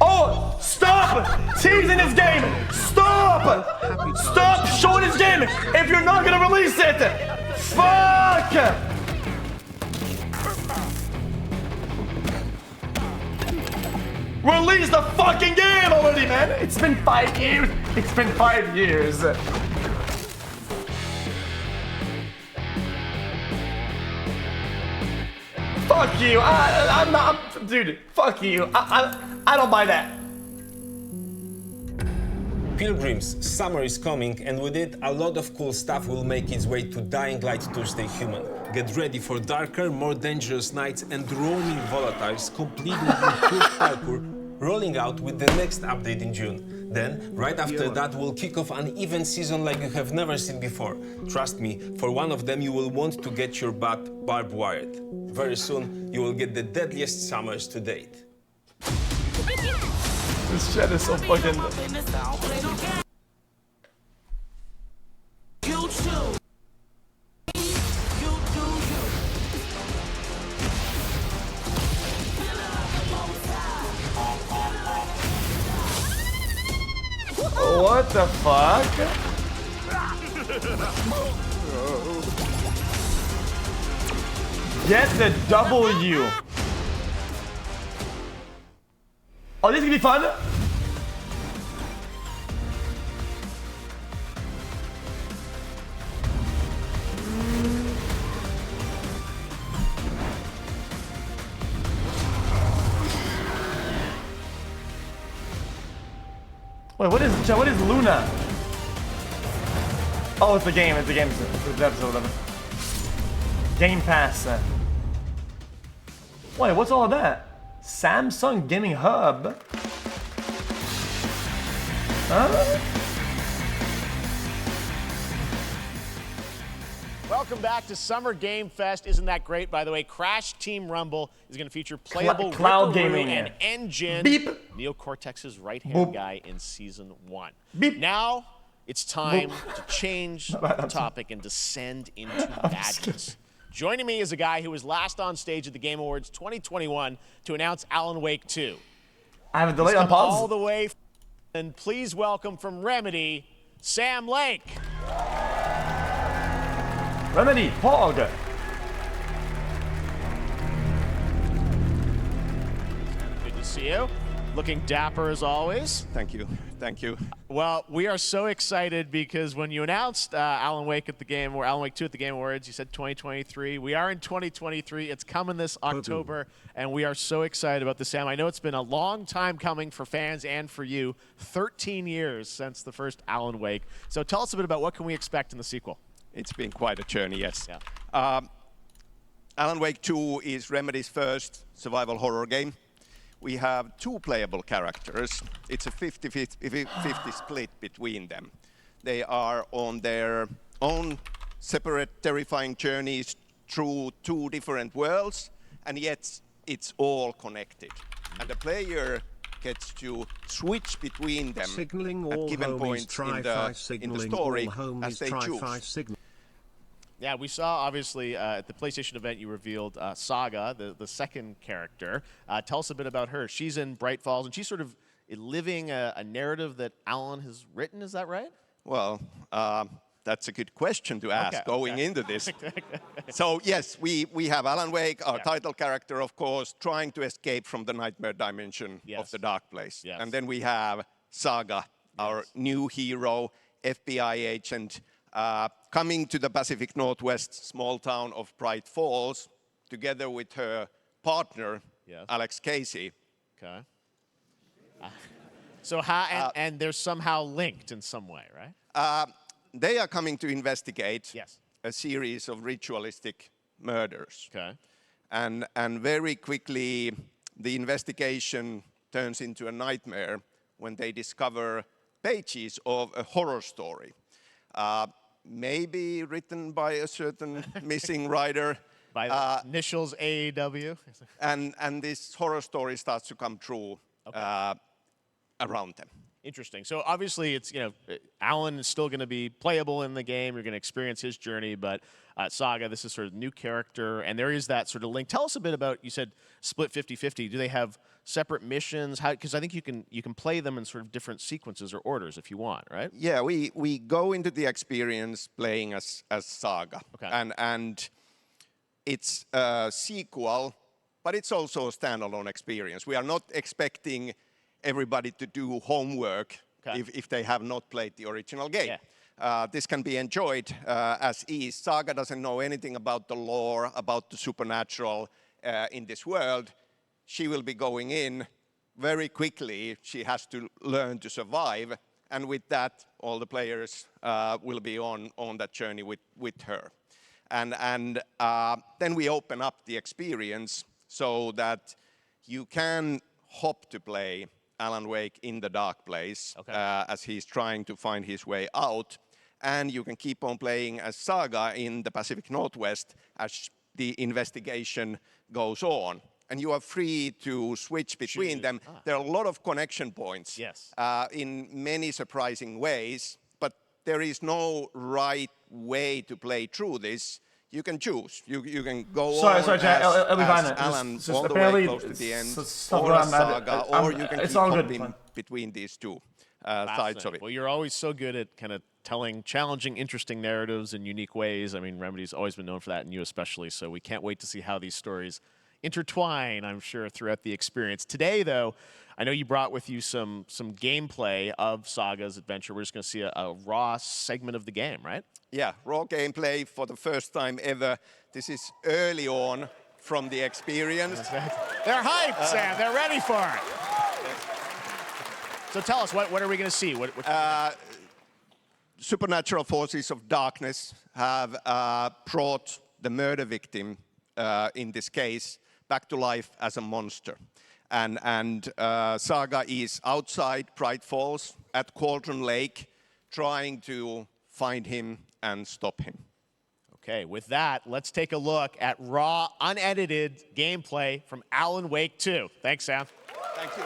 Oh, stop teasing this game! Stop! Stop showing this game if you're not gonna release it! Fuck! Release the fucking game already, man! It's been 5 years! It's been 5 years! Fuck you! I'm not, dude. Fuck you! I don't buy that. Pilgrims, summer is coming, and with it, a lot of cool stuff will make its way to Dying Light Tuesday Human. Get ready for darker, more dangerous nights and roaming volatiles, complete with improved parkour, rolling out with the next update in June. Then, right after that, we'll kick off an event season like you have never seen before. Trust me, for one of them, you will want to get your butt barbed wired. Very soon, you will get the deadliest summers to date. This shit is so fucking... What the fuck? Get the W. Oh, this is gonna be fun. Wait, what is Luna? Oh, it's the game. It's the game. It's the episode of it. Game Pass. Wait, what's all of that? Samsung Gaming Hub. Huh? Welcome back to Summer Game Fest. Isn't that great? By the way, Crash Team Rumble is going to feature playable cloud Ripperoo gaming and Engine. Beep. Neo Cortex's right-hand Boop. guy in Season 1. Beep. Now, it's time Boop. to change the topic and descend into madness. Joining me is a guy who was last on stage at the Game Awards 2021 to announce Alan Wake 2. I have a delay He's on come pause. all the way, and please welcome from Remedy, Sam Lake. Remedy, Pog. Good to see you. Looking dapper as always. Thank you. Thank you. Well, we are so excited because when you announced Alan Wake at the Game or Alan Wake 2 at the Game Awards, you said 2023. We are in 2023. It's coming this October, and we are so excited about this, Sam. I know it's been a long time coming for fans and for you. 13 years since the first Alan Wake. So tell us a bit about what can we expect in the sequel. It's been quite a journey, yes. Yeah. Alan Wake 2 is Remedy's first survival horror game. We have two playable characters. It's a 50-50 split between them. They are on their own separate terrifying journeys through two different worlds, and yet it's all connected. And the player gets to switch between them at given points in the story as they choose. Yeah, we saw, obviously, at the PlayStation event, you revealed Saga, the second character. Tell us a bit about her. She's in Bright Falls, and she's sort of living a narrative that Alan has written. Is that right? Well, that's a good question to ask going into this. So, yes, we have Alan Wake, our title character, of course, trying to escape from the nightmare dimension of the dark place. Yes. And then we have Saga, our new hero, FBI agent, coming to the Pacific Northwest small town of Bright Falls, together with her partner, Alex Casey. Okay. So how, and they're somehow linked in some way, right? They are coming to investigate a series of ritualistic murders. Okay. And very quickly, the investigation turns into a nightmare when they discover pages of a horror story. Maybe written by a certain missing writer. By the initials AEW. And this horror story starts to come true around them. Interesting. So obviously, it's Alan is still going to be playable in the game. You're going to experience his journey, but Saga, this is sort of new character, and there is that sort of link. Tell us a bit about. You said split 50-50. Do they have separate missions? How? Because I think you can play them in sort of different sequences or orders if you want, right? Yeah, we go into the experience playing as Saga, and it's a sequel, but it's also a standalone experience. We are not expecting everybody to do homework if they have not played the original game. This can be enjoyed as is. Saga doesn't know anything about the lore, about the supernatural in this world. She will be going in very quickly. She has to learn to survive, and with that, all the players will be on that journey with her. And then we open up the experience so that you can hop to play Alan Wake in the dark place as he's trying to find his way out. And you can keep on playing as Saga in the Pacific Northwest as the investigation goes on. And you are free to switch between them. There are a lot of connection points in many surprising ways, but there is no right way to play through this. You can choose. You can go sorry, on Jack, as Alan all the way close to the end, or as Saga, or you can keep hopping between these two sides of it. Well, you're always so good at kind of telling challenging, interesting narratives in unique ways. I mean, Remedy's always been known for that, and you especially, so we can't wait to see how these stories intertwine, I'm sure, throughout the experience. Today, though, I know you brought with you some gameplay of Saga's adventure. We're just going to see a raw segment of the game, right? Yeah, raw gameplay for the first time ever. This is early on from the experience. They're hyped, Sam. They're ready for it. So tell us, what are we going to see? Supernatural forces of darkness have brought the murder victim, in this case, back to life as a monster. And Saga is outside Bright Falls at Cauldron Lake, trying to find him and stop him. Okay, with that, let's take a look at raw, unedited gameplay from Alan Wake 2. Thanks, Sam. Thank you.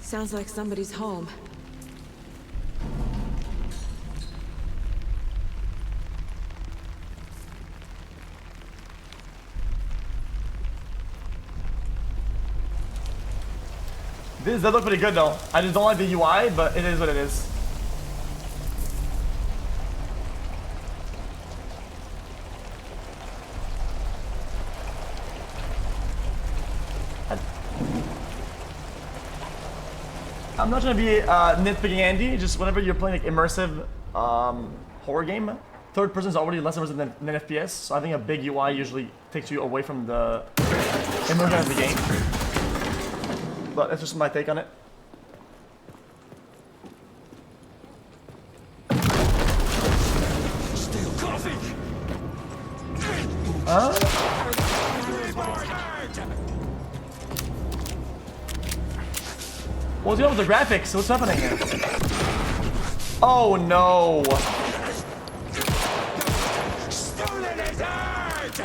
Sounds like somebody's home. This does look pretty good though. I just don't like the UI, but it is what it is. I'm not trying to be nitpicking Andy, just whenever you're playing like immersive horror game, third person is already less immersive than FPS, so I think a big UI usually takes you away from the immersion of the game. But that's just my take on it. Still coughing. What's going on with the graphics? What's happening here? Oh no! Stolen his heart!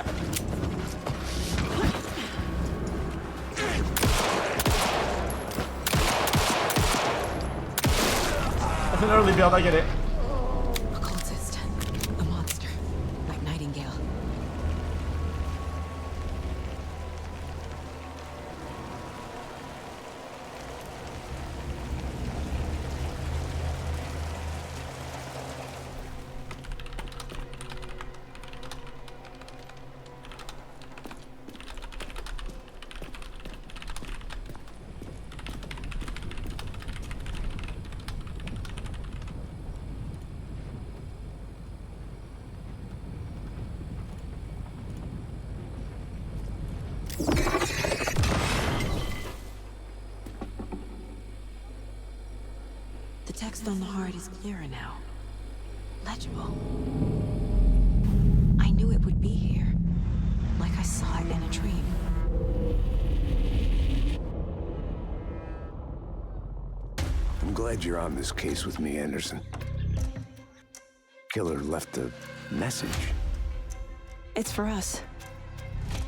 That's an early build, I get it. A cultist. A monster. Like Nightingale. The text on the heart is clearer now. Legible. I knew it would be here. Like I saw it in a dream. I'm glad you're on this case with me, Anderson. Killer left a message. It's for us.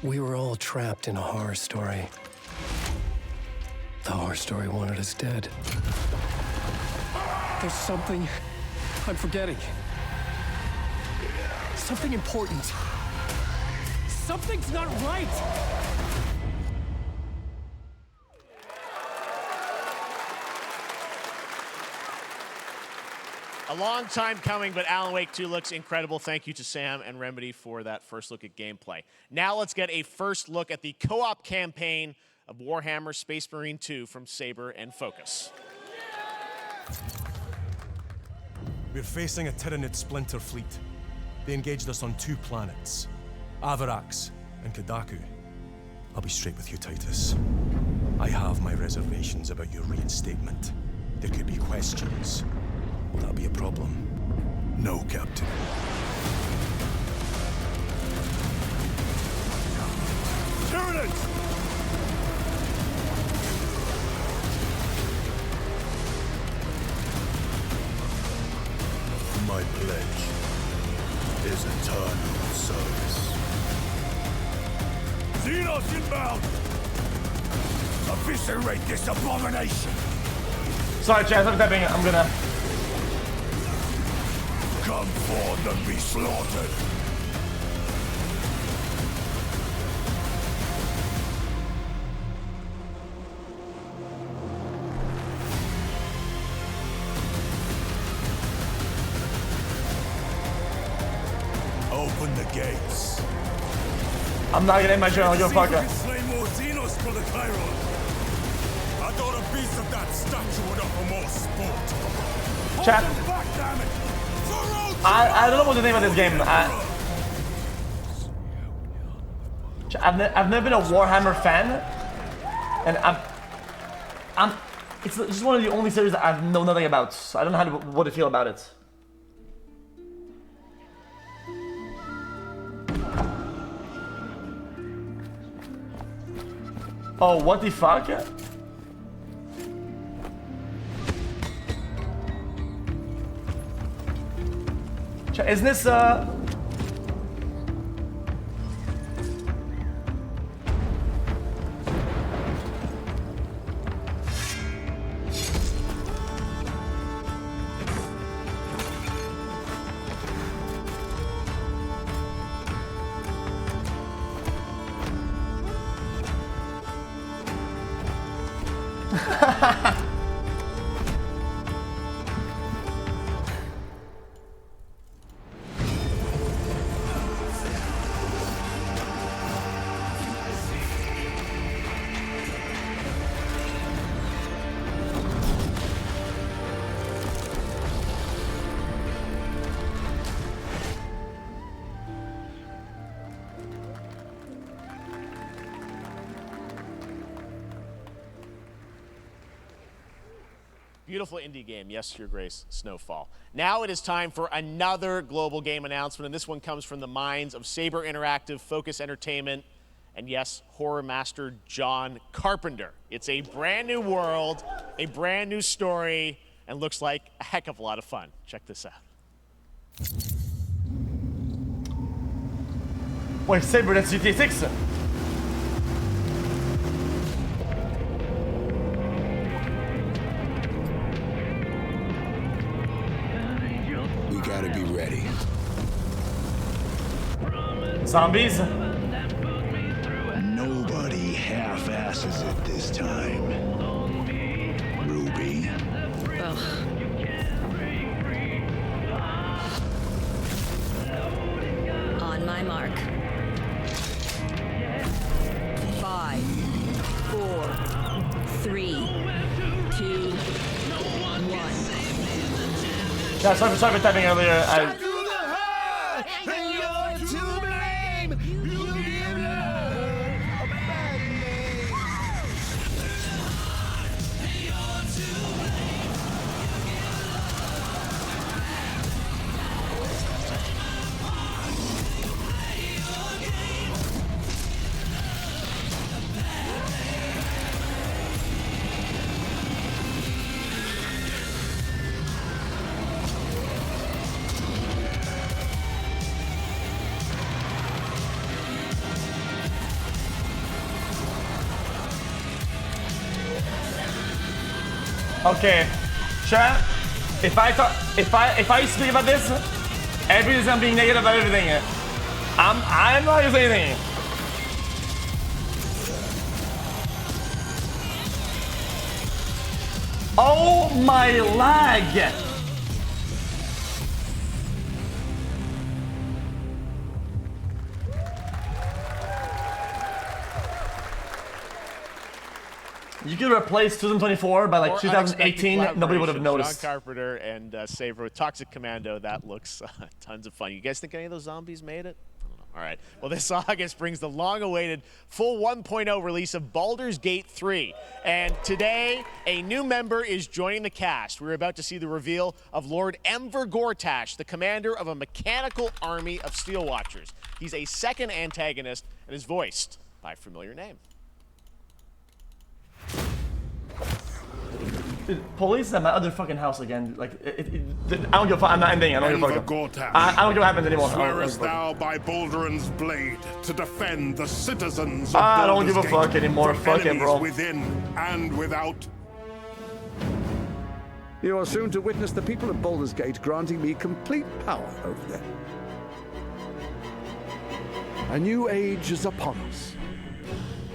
We were all trapped in a horror story. The horror story wanted us dead. There's something I'm forgetting. Something important. Something's not right! A long time coming, but Alan Wake 2 looks incredible. Thank you to Sam and Remedy for that first look at gameplay. Now let's get a first look at the co-op campaign of Warhammer Space Marine 2 from Saber and Focus. We're facing a Tyranid splinter fleet. They engaged us on 2 planets, Avarax and Kadaku. I'll be straight with you, Titus. I have my reservations about your reinstatement. There could be questions. Will that be a problem? No, Captain. Tyranids! My pledge is eternal service. Xenos inbound! Eviscerate this abomination! Sorry, Chaz, I'm tapping. I'm gonna... Come forth and be slaughtered! Open the gates. I'm not gonna imagine I'll go fuck her. Slay more Xenos for the Chiron. I thought a piece of that statue would offer more sport. Chat. Hold them back, damn it! I don't know what to think about this game. I've never been a Warhammer fan, and it's just one of the only series that I know nothing about. So I don't know what to feel about it. Oh, what the fuck? Isn't this Beautiful indie game, yes, Your Grace, Snowfall. Now it is time for another global game announcement, and this one comes from the minds of Saber Interactive, Focus Entertainment, and yes, horror master John Carpenter. It's a brand new world, a brand new story, and looks like a heck of a lot of fun. Check this out. Wait, Saber, that's GTA 6. We gotta be ready. Zombies? Nobody half-asses it this time. Ruby. On my mark. 5, 4, 3, 2, 1. Yeah, sorry for typing earlier. Okay, chat. If I speak about this, everything's gonna be negative about everything. I'm not gonna say anything. Oh my lag! You could replace 2024 by like More 2018. unexpected Nobody would have collaboration. noticed. Sean Carpenter and Saber with Toxic Commando. That looks tons of fun. You guys think any of those zombies made it? I don't know. All right. Well, this August brings the long-awaited full 1.0 release of Baldur's Gate 3. And today, a new member is joining the cast. We're about to see the reveal of Lord Enver Gortash, the commander of a mechanical army of Steel Watchers. He's a second antagonist and is voiced by a familiar name. Police at my other fucking house again. Like, I don't give a fuck. I'm not ending. I don't give a fuck. I don't give a happens anymore. Swearest thou by Balduran's blade to defend the citizens of I don't Baldur's give a fuck Gate anymore. from Fuck it, enemies bro. within and without. You are soon to witness the people of Baldur's Gate granting me complete power over them. A new age is upon us.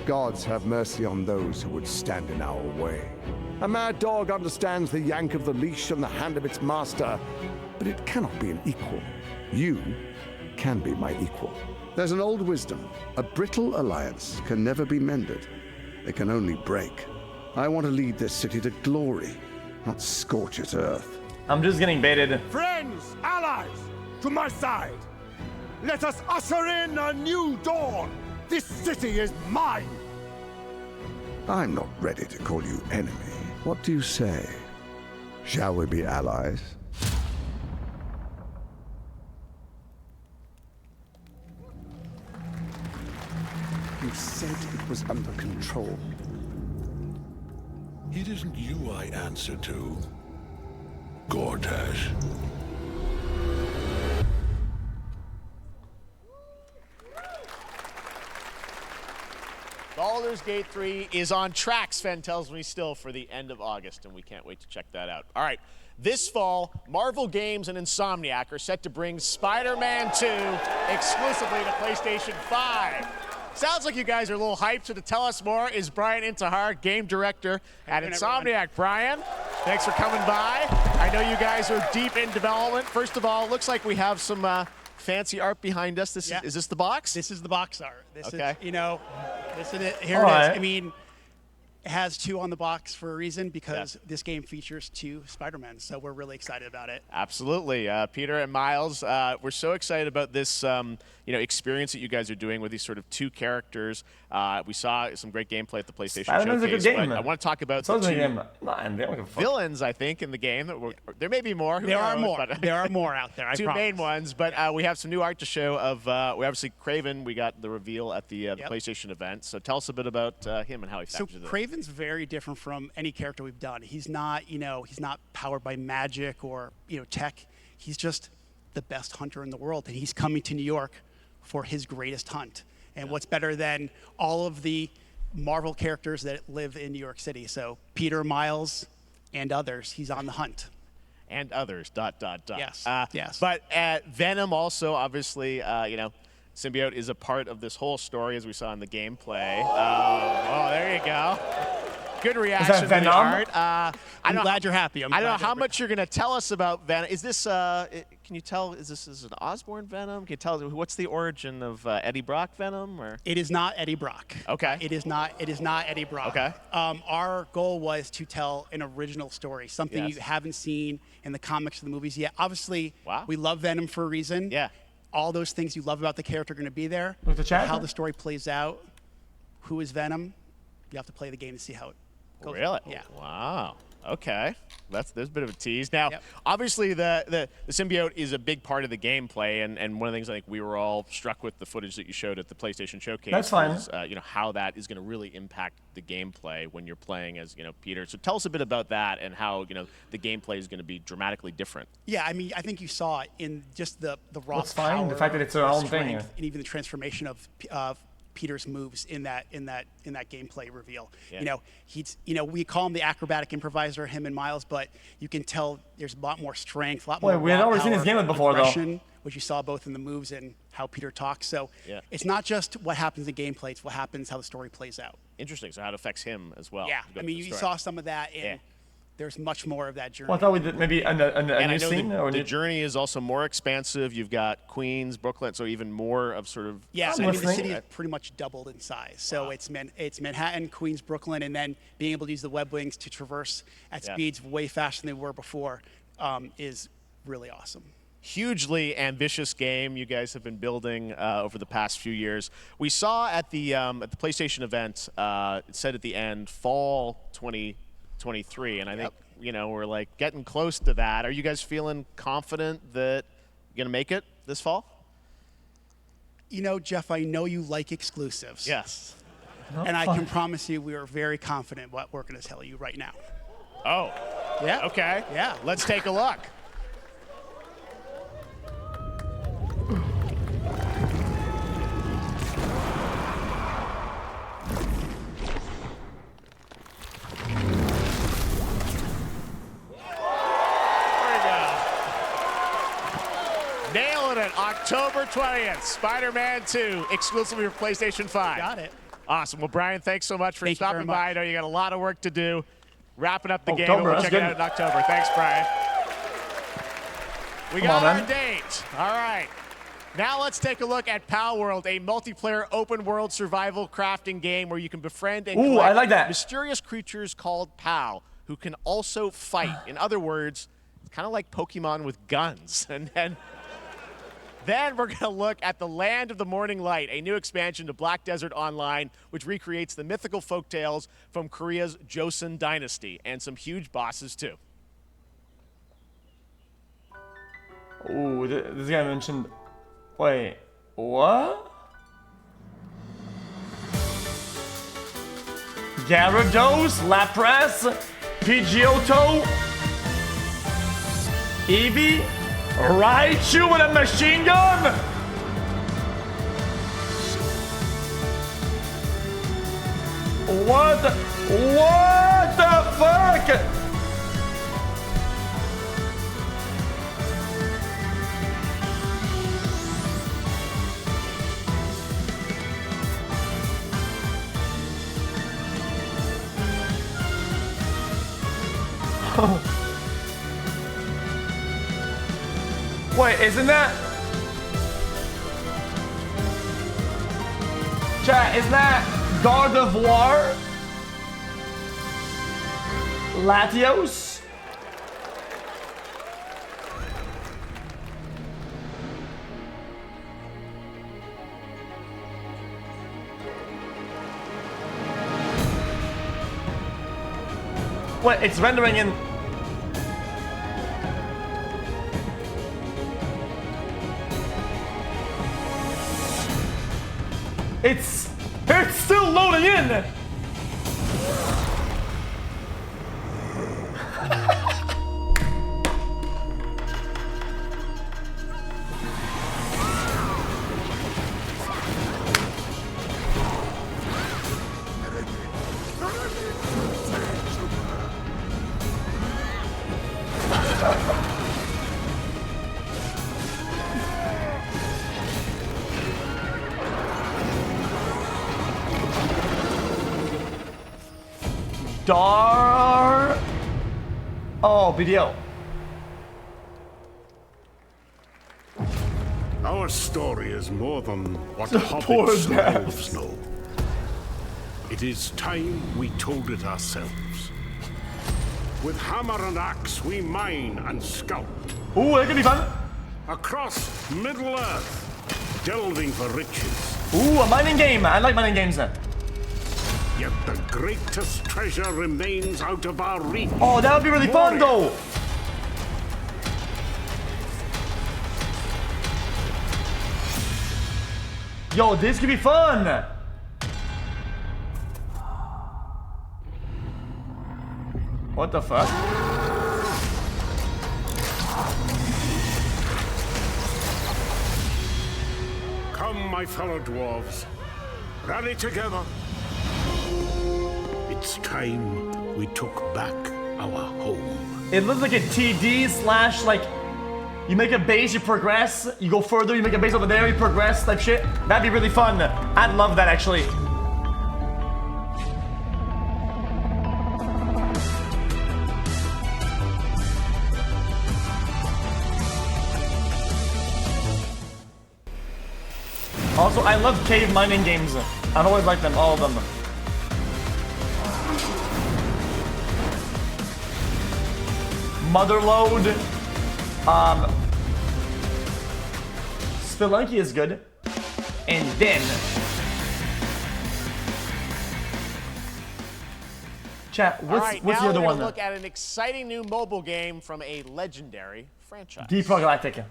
Gods have mercy on those who would stand in our way. A mad dog understands the yank of the leash and the hand of its master, but it cannot be an equal. You can be my equal. There's an old wisdom. A brittle alliance can never be mended. It can only break. I want to lead this city to glory, not scorch its earth. I'm just getting baited. Friends, allies, to my side. Let us usher in a new dawn. This city is mine. I'm not ready to call you enemy. What do you say? Shall we be allies? You said it was under control. It isn't you I answer to, Gortash. Baldur's Gate 3 is on track, Sven tells me, still for the end of August, and we can't wait to check that out. All right, this fall, Marvel Games and Insomniac are set to bring Spider-Man 2 exclusively to PlayStation 5. Sounds like you guys are a little hyped, so to tell us more is Brian Intihar, game director at Insomniac. Brian, thanks for coming by. I know you guys are deep in development. First of all, it looks like we have some fancy art behind us. Is this the box? This is the box art. This okay. is, this is it. Here All it is. right. I mean, it has 2 on the box for a reason because this game features 2 Spider-Men, so we're really excited about it. Absolutely. Peter and Miles, we're so excited about this experience that you guys are doing with these sort of 2 characters. We saw some great gameplay at the PlayStation Spider-Man's a Showcase. good game. But I want to talk about So the is the 2 game. And they don't give a fuck. villains, I think, in the game. There may be more. Who There are knows? more. But There are more out there, I 2 promise. main ones, but we have some new art to show of, we obviously, Kraven. We got the reveal at the PlayStation event. So tell us a bit about him and how he So factors in. Kraven's very different from any character we've done. He's not, he's not powered by magic or, tech. He's just the best hunter in the world, and he's coming to New York for his greatest hunt. And what's better than all of the Marvel characters that live in New York City? So Peter, Miles, and others, he's on the hunt. And others, ... Yes, yes. But Venom also, obviously, Symbiote is a part of this whole story, as we saw in the gameplay. Oh, there you go. Good reaction to the Venom? art. I'm glad you're happy. I don't know how much you're going to tell us about Venom. Is this, can you tell, is this an Osborn Venom? Can you tell, what's the origin of Eddie Brock Venom? Or? It is not Eddie Brock. Okay. It is not Eddie Brock. Okay. Our goal was to tell an original story, something you haven't seen in the comics or the movies yet. Obviously, we love Venom for a reason. Yeah. All those things you love about the character are going to be there. Look, the chat. How the story plays out, who is Venom, you have to play the game to see how it goes. Really? Yeah. Wow. Okay. There's a bit of a tease. Now, obviously, the symbiote is a big part of the gameplay, and one of the things I think we were all struck with the footage that you showed at the PlayStation Showcase. That's fine. Is, how that is going to really impact the gameplay when you're playing as Peter. So tell us a bit about that and how the gameplay is going to be dramatically different. Yeah, I mean, I think you saw it in just the raw That's fine. power, The fact that it's their own thing. strength, and even the transformation of Peter's moves in that gameplay reveal. Yeah. He's we call him the acrobatic improviser, him and Miles, but you can tell there's a lot more strength, a lot more. Wait, we had raw already seen his power, gameplay before, though. aggression, which you saw both in the moves and how Peter talks. So it's not just what happens in gameplay; it's what happens how the story plays out. Interesting. So how it affects him as well. Yeah, I mean, you saw some of that in there's much more of that journey. Well, I thought we did maybe a new scene. The journey is also more expansive. You've got Queens, Brooklyn, so even more of sort of... Yeah, I mean, the city is pretty much doubled in size. So it's Manhattan, Queens, Brooklyn, and then being able to use the web wings to traverse at speeds way faster than they were before is really awesome. Hugely ambitious game you guys have been building over the past few years. We saw at the PlayStation event, it said at the end, fall 2023, and I think we're like getting close to that. Are you guys feeling confident that you're gonna make it this fall? You know, Jeff, I know you like exclusives. Yes. And I can promise you we are very confident what we're gonna tell you right now. Oh. Yeah. Okay. Yeah. Let's take a look. Nailing it, October 20th, Spider-Man 2, exclusively for PlayStation 5. Got it. Awesome. Well, Brian, thanks so much for stopping by. I know you got a lot of work to do. Wrapping up the game, but we'll check it out in October. Thanks, Brian. We got our date. All right. Now let's take a look at Pal World, a multiplayer open-world survival crafting game where you can befriend and collect mysterious creatures called Pal, who can also fight. In other words, it's kind of like Pokemon with guns. And then we're going to look at the Land of the Morning Light, a new expansion to Black Desert Online, which recreates the mythical folktales from Korea's Joseon dynasty, and some huge bosses too. Ooh, this guy mentioned... Wait, what? Gyarados, Lapras, Pidgeotto, Eevee, Raichu with a machine gun? What the fuck? Wait, isn't that... Chat, isn't that God of War? Latios? Wait, it's rendering in... It's still loading in! Oh, video. Our story is more than what hobbits and elves know. It is time we told it ourselves. With hammer and axe, we mine and scout. Ooh, that could be fun. Across Middle-earth, delving for riches. Ooh, a mining game. I like mining games then. Yet the greatest treasure remains out of our reach. Oh, that would be really fun, though. Yo, this could be fun. What the fuck? Come, my fellow dwarves. Rally together. It's time we took back our home. It looks like a TD slash like you make a base, you progress, you go further, you make a base over there, you progress type shit. That'd be really fun. I'd love that actually. Also, I love cave mining games. I've always liked them, all of them. Motherload. Spelunky is good. And then chat, what's the other one? Look at an exciting new mobile game from a legendary franchise. Deep Rock Galactic.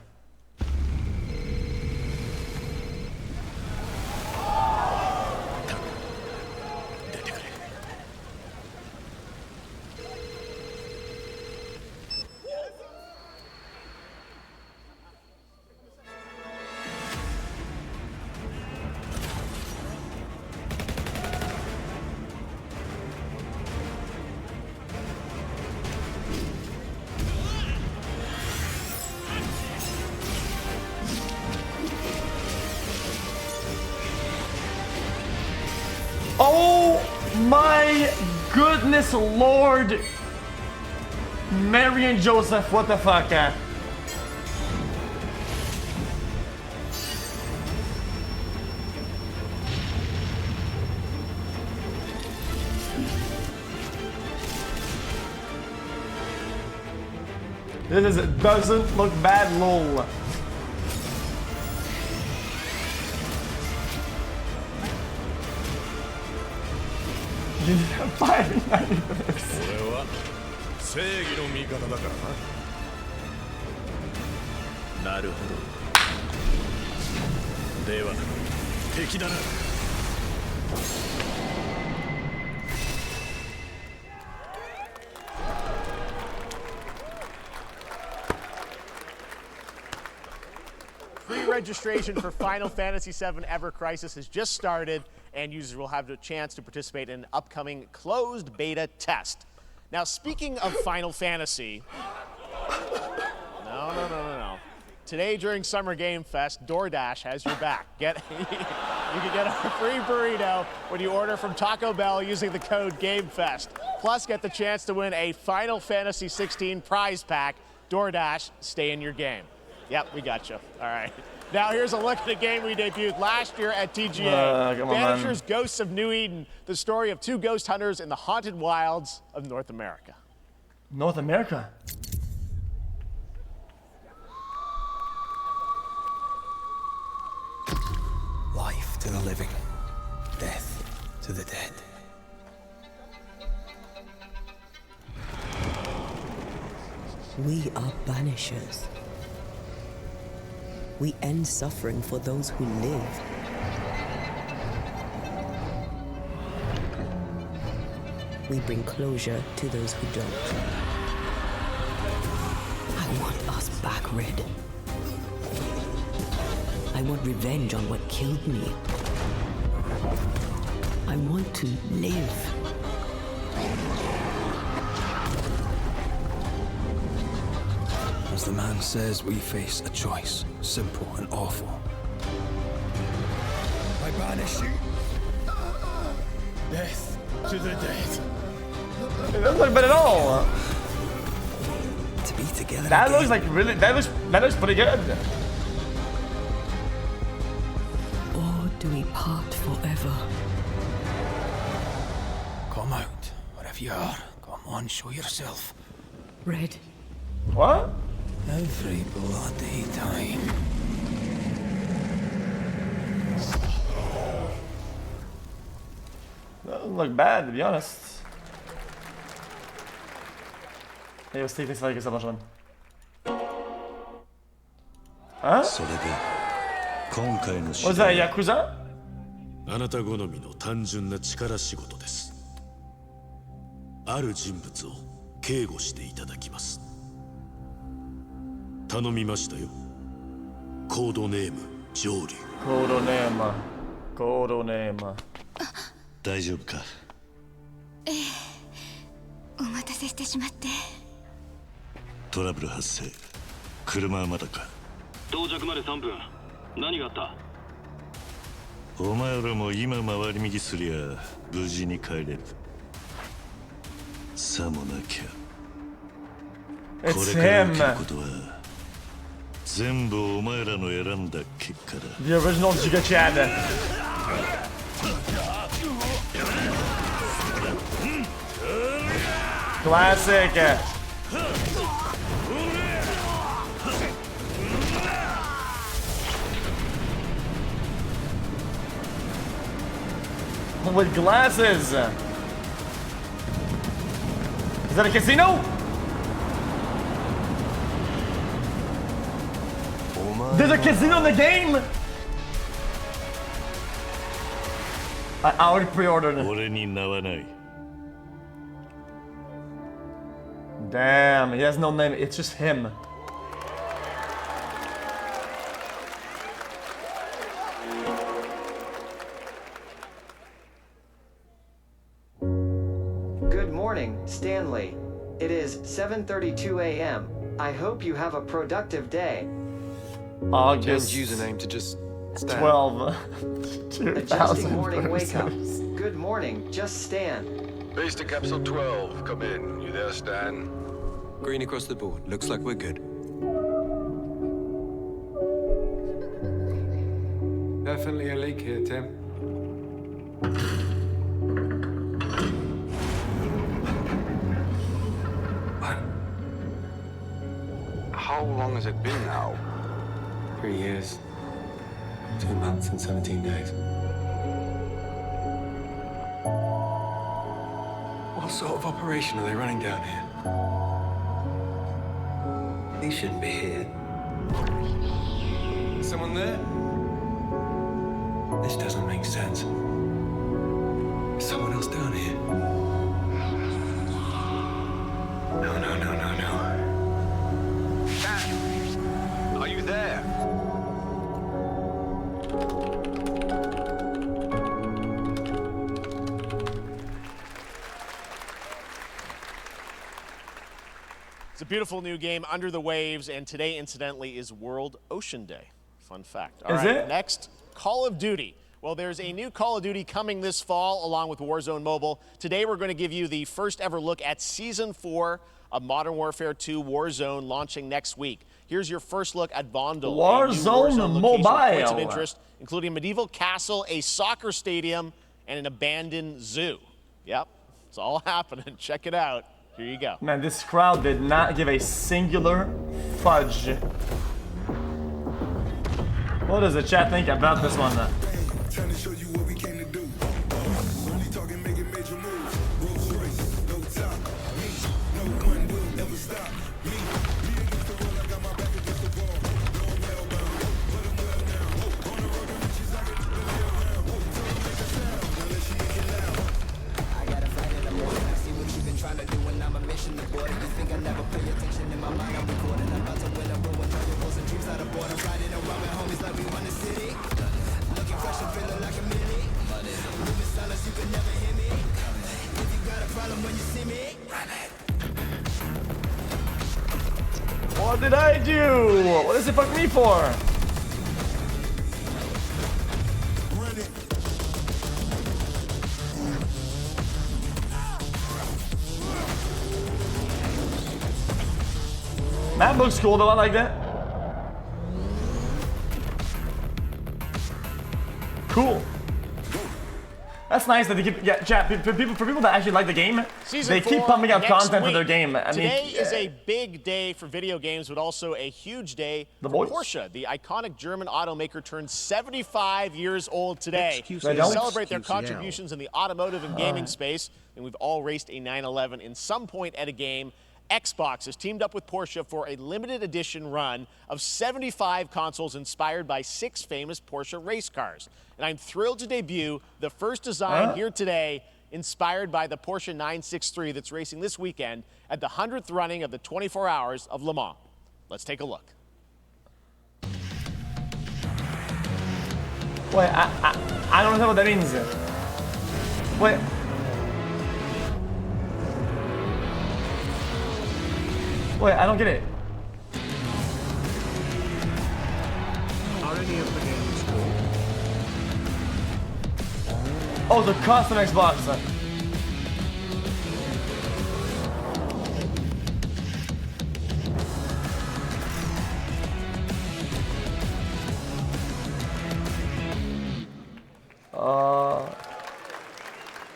Oh my goodness Lord! Mary and Joseph, what the fuck? This doesn't look bad, lol. Pre-registration for Final Fantasy VII Ever Crisis has just started, and users will have the chance to participate in an upcoming closed beta test. Now, speaking of Final Fantasy, no. Today during Summer Game Fest, DoorDash has your back. You can get a free burrito when you order from Taco Bell using the code GameFest. Plus, get the chance to win a Final Fantasy 16 prize pack. DoorDash, stay in your game. Yep, we got you. All right. Now here's a look at a game we debuted last year at TGA. Vanisher's Ghosts of New Eden, the story of two ghost hunters in the haunted wilds of North America. North America? Life to the living, death to the dead. We are banishers. We end suffering for those who live. We bring closure to those who don't. I want us back, Red. I want revenge on what killed me. I want to live. As the man says, we face a choice, simple and awful. I banish you. Death to the dead. It doesn't look bad at all. To be together. That again. looks like really. That looks pretty good. Or do we part forever? Come out, wherever you are. Come on, show yourself. Red. What? Every bloody time. That doesn't look bad, to be honest. Hey, let's take this like a submission. Huh? Was that Yakuza? あなた好みの単純な力仕事です。ある人物を警護していただきます。頼みましたよ。コードネーム上流。コードネーム。コードネーム。大丈夫か？ええ。お待たせしてしまって。トラブル発生。車はまだか？到着まで3分。何があった？お前らも今回り右すりゃ無事に帰れる。さもなきゃ。これから起きることは全部お前らの選んだ結果だ。 The original Giga Chad. Classic. With glasses. Is that a casino? There's a casino in the game? I already pre-ordered it. Damn, he has no name. It's just him. Good morning, Stanley. It is 7:32 a.m. I hope you have a productive day. August Change username to just Stan. 12. Adjusting morning wake up. Good morning, just Stan. Base to capsule 12. Come in. You there, Stan? Green across the board. Looks like we're good. Definitely a leak here, Tim. How long has it been now? 3 years, 2 months and 17 days. What sort of operation are they running down here? He shouldn't be here. Someone there? This doesn't make sense. Is someone else down here? No, no, no, no, no. Stan! Are you there? It's a beautiful new game, Under the Waves, and today, incidentally, is World Ocean Day. Fun fact. All Is right, it? next, Call of Duty. Well, there's a new Call of Duty coming this fall, along with Warzone Mobile. Today, we're going to give you the first ever look at Season 4 of Modern Warfare 2 Warzone, launching next week. Here's your first look at Vondel. Warzone Mobile. Points of Mobile. interest, including a medieval castle, a soccer stadium, and an abandoned zoo. Yep, it's all happening. Check it out. Here you go. Man, this crowd did not give a singular fudge. What does the chat think about this one? Trying to show you what we came to do. Only talking, making major moves. Rolls Royce, no top. Me, no one will ever stop. Me against the wall, I got my back against the wall. No, I'm hellbound. But I'm well now. On the road to riches, I get to the hell now. Tell her make a sound. Now let she get loud. I got a fight in the morning. I see what you've been trying to do when I'm a mission aborted. You think I never pay attention in my mind? I'm recording. I'm about to win a room with all your goals and dreams out of boredom. Riding around with homies like we run the city. Looking fresh and feeling like a mini. Moving silence, you can never hear me. If you got a problem when you see me, run it. What did I do? What does it fuck me for? Map looks cool though, I like that. Cool. That's nice that they keep, yeah, chat, for people that actually like the game, Season they 4 keep pumping out next content for week. their game. I Today mean, is a big day for video games, but also a huge day for Porsche. The iconic German automaker turned 75 years old today. xQc. To celebrate their xQcl. contributions in the automotive and gaming space, and we've all raced a 911 in some point at a game. Xbox has teamed up with Porsche for a limited edition run of 75 consoles inspired by 6 famous Porsche race cars. And I'm thrilled to debut the first design here today, inspired by the Porsche 963 that's racing this weekend at the 100th running of the 24 Hours of Le Mans. Let's take a look. Wait, I don't know what that means. Wait. Wait, I don't get it. Are any of the games cool? Oh, the custom Xbox.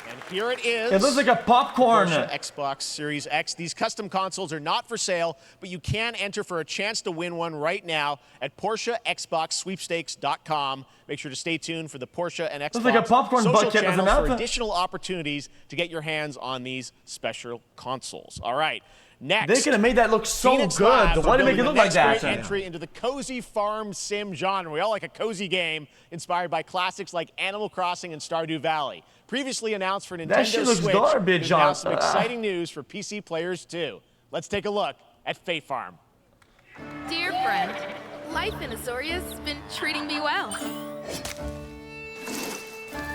And here it is. It looks like a popcorn. Porsche Xbox Series X. These custom consoles are not for sale, but you can enter for a chance to win one right now at PorscheXboxSweepstakes.com. Make sure to stay tuned for the Porsche and Xbox like a popcorn social bucket with channels an for alpha. additional opportunities to get your hands on these special consoles. All right. Next, They could have made that look so Phoenix good. Labs Why are did they make it building look the like next that? great entry into the cozy farm sim genre. We all like a cozy game inspired by classics like Animal Crossing and Stardew Valley. Previously announced for Nintendo That shit looks Switch, garbage, there's now John. some exciting news for PC players too. Let's take a look at Fae Farm. Dear friend, life in Azoria's been treating me well.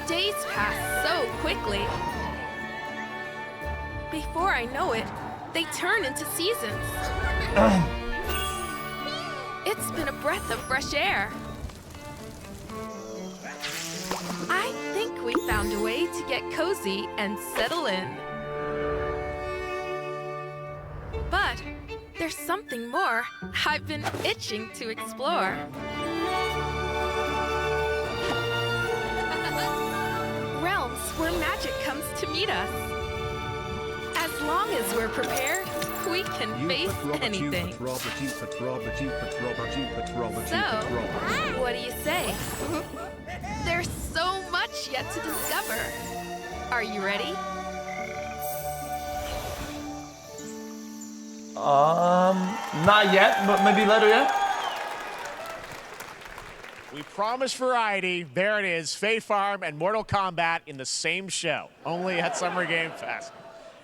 Days pass so quickly. Before I know it, they turn into seasons. It's been a breath of fresh air. I think we found a way to get cozy and settle in. But there's something more I've been itching to explore. Realms where magic comes to meet us. As long as we're prepared, we can face anything. So, what do you say? There's so much yet to discover. Are you ready? Not yet, but maybe later, yeah? We promised variety. There it is, Fae Farm and Mortal Kombat in the same show, only at Summer Game Fest.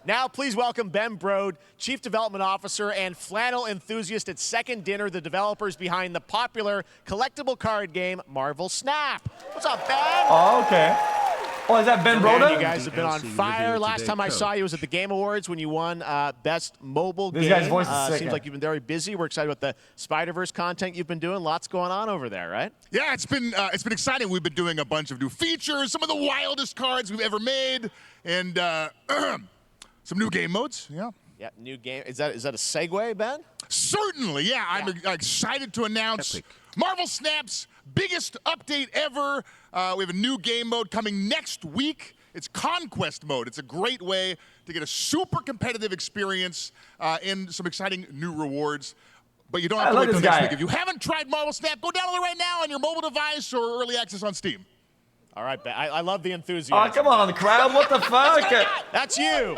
Now, please welcome Ben Brode, Chief Development Officer and flannel enthusiast at Second Dinner, the developers behind the popular collectible card game Marvel Snap. What's up, Ben? Oh, okay. Oh, is that Ben Brode? You guys have been on fire. Last time I saw you was at the Game Awards when you won Best Mobile Game. This guy's voice is sick. Seems like you've been very busy. We're excited about the Spider-Verse content you've been doing. Lots going on over there, right? Yeah, it's been exciting. We've been doing a bunch of new features, some of the wildest cards we've ever made, and some new game modes. Yeah. Yeah, new game. Is that a segue, Ben? Certainly, yeah. I'm excited to announce Marvel Snap's biggest update ever. We have a new game mode coming next week. It's Conquest mode. It's a great way to get a super competitive experience and some exciting new rewards. But you don't have to wait until next week. If you haven't tried Marvel Snap, go download it right now on your mobile device or early access on Steam. All right, Ben. I love the enthusiasm. Oh, come on, crowd. What the fuck? That's you.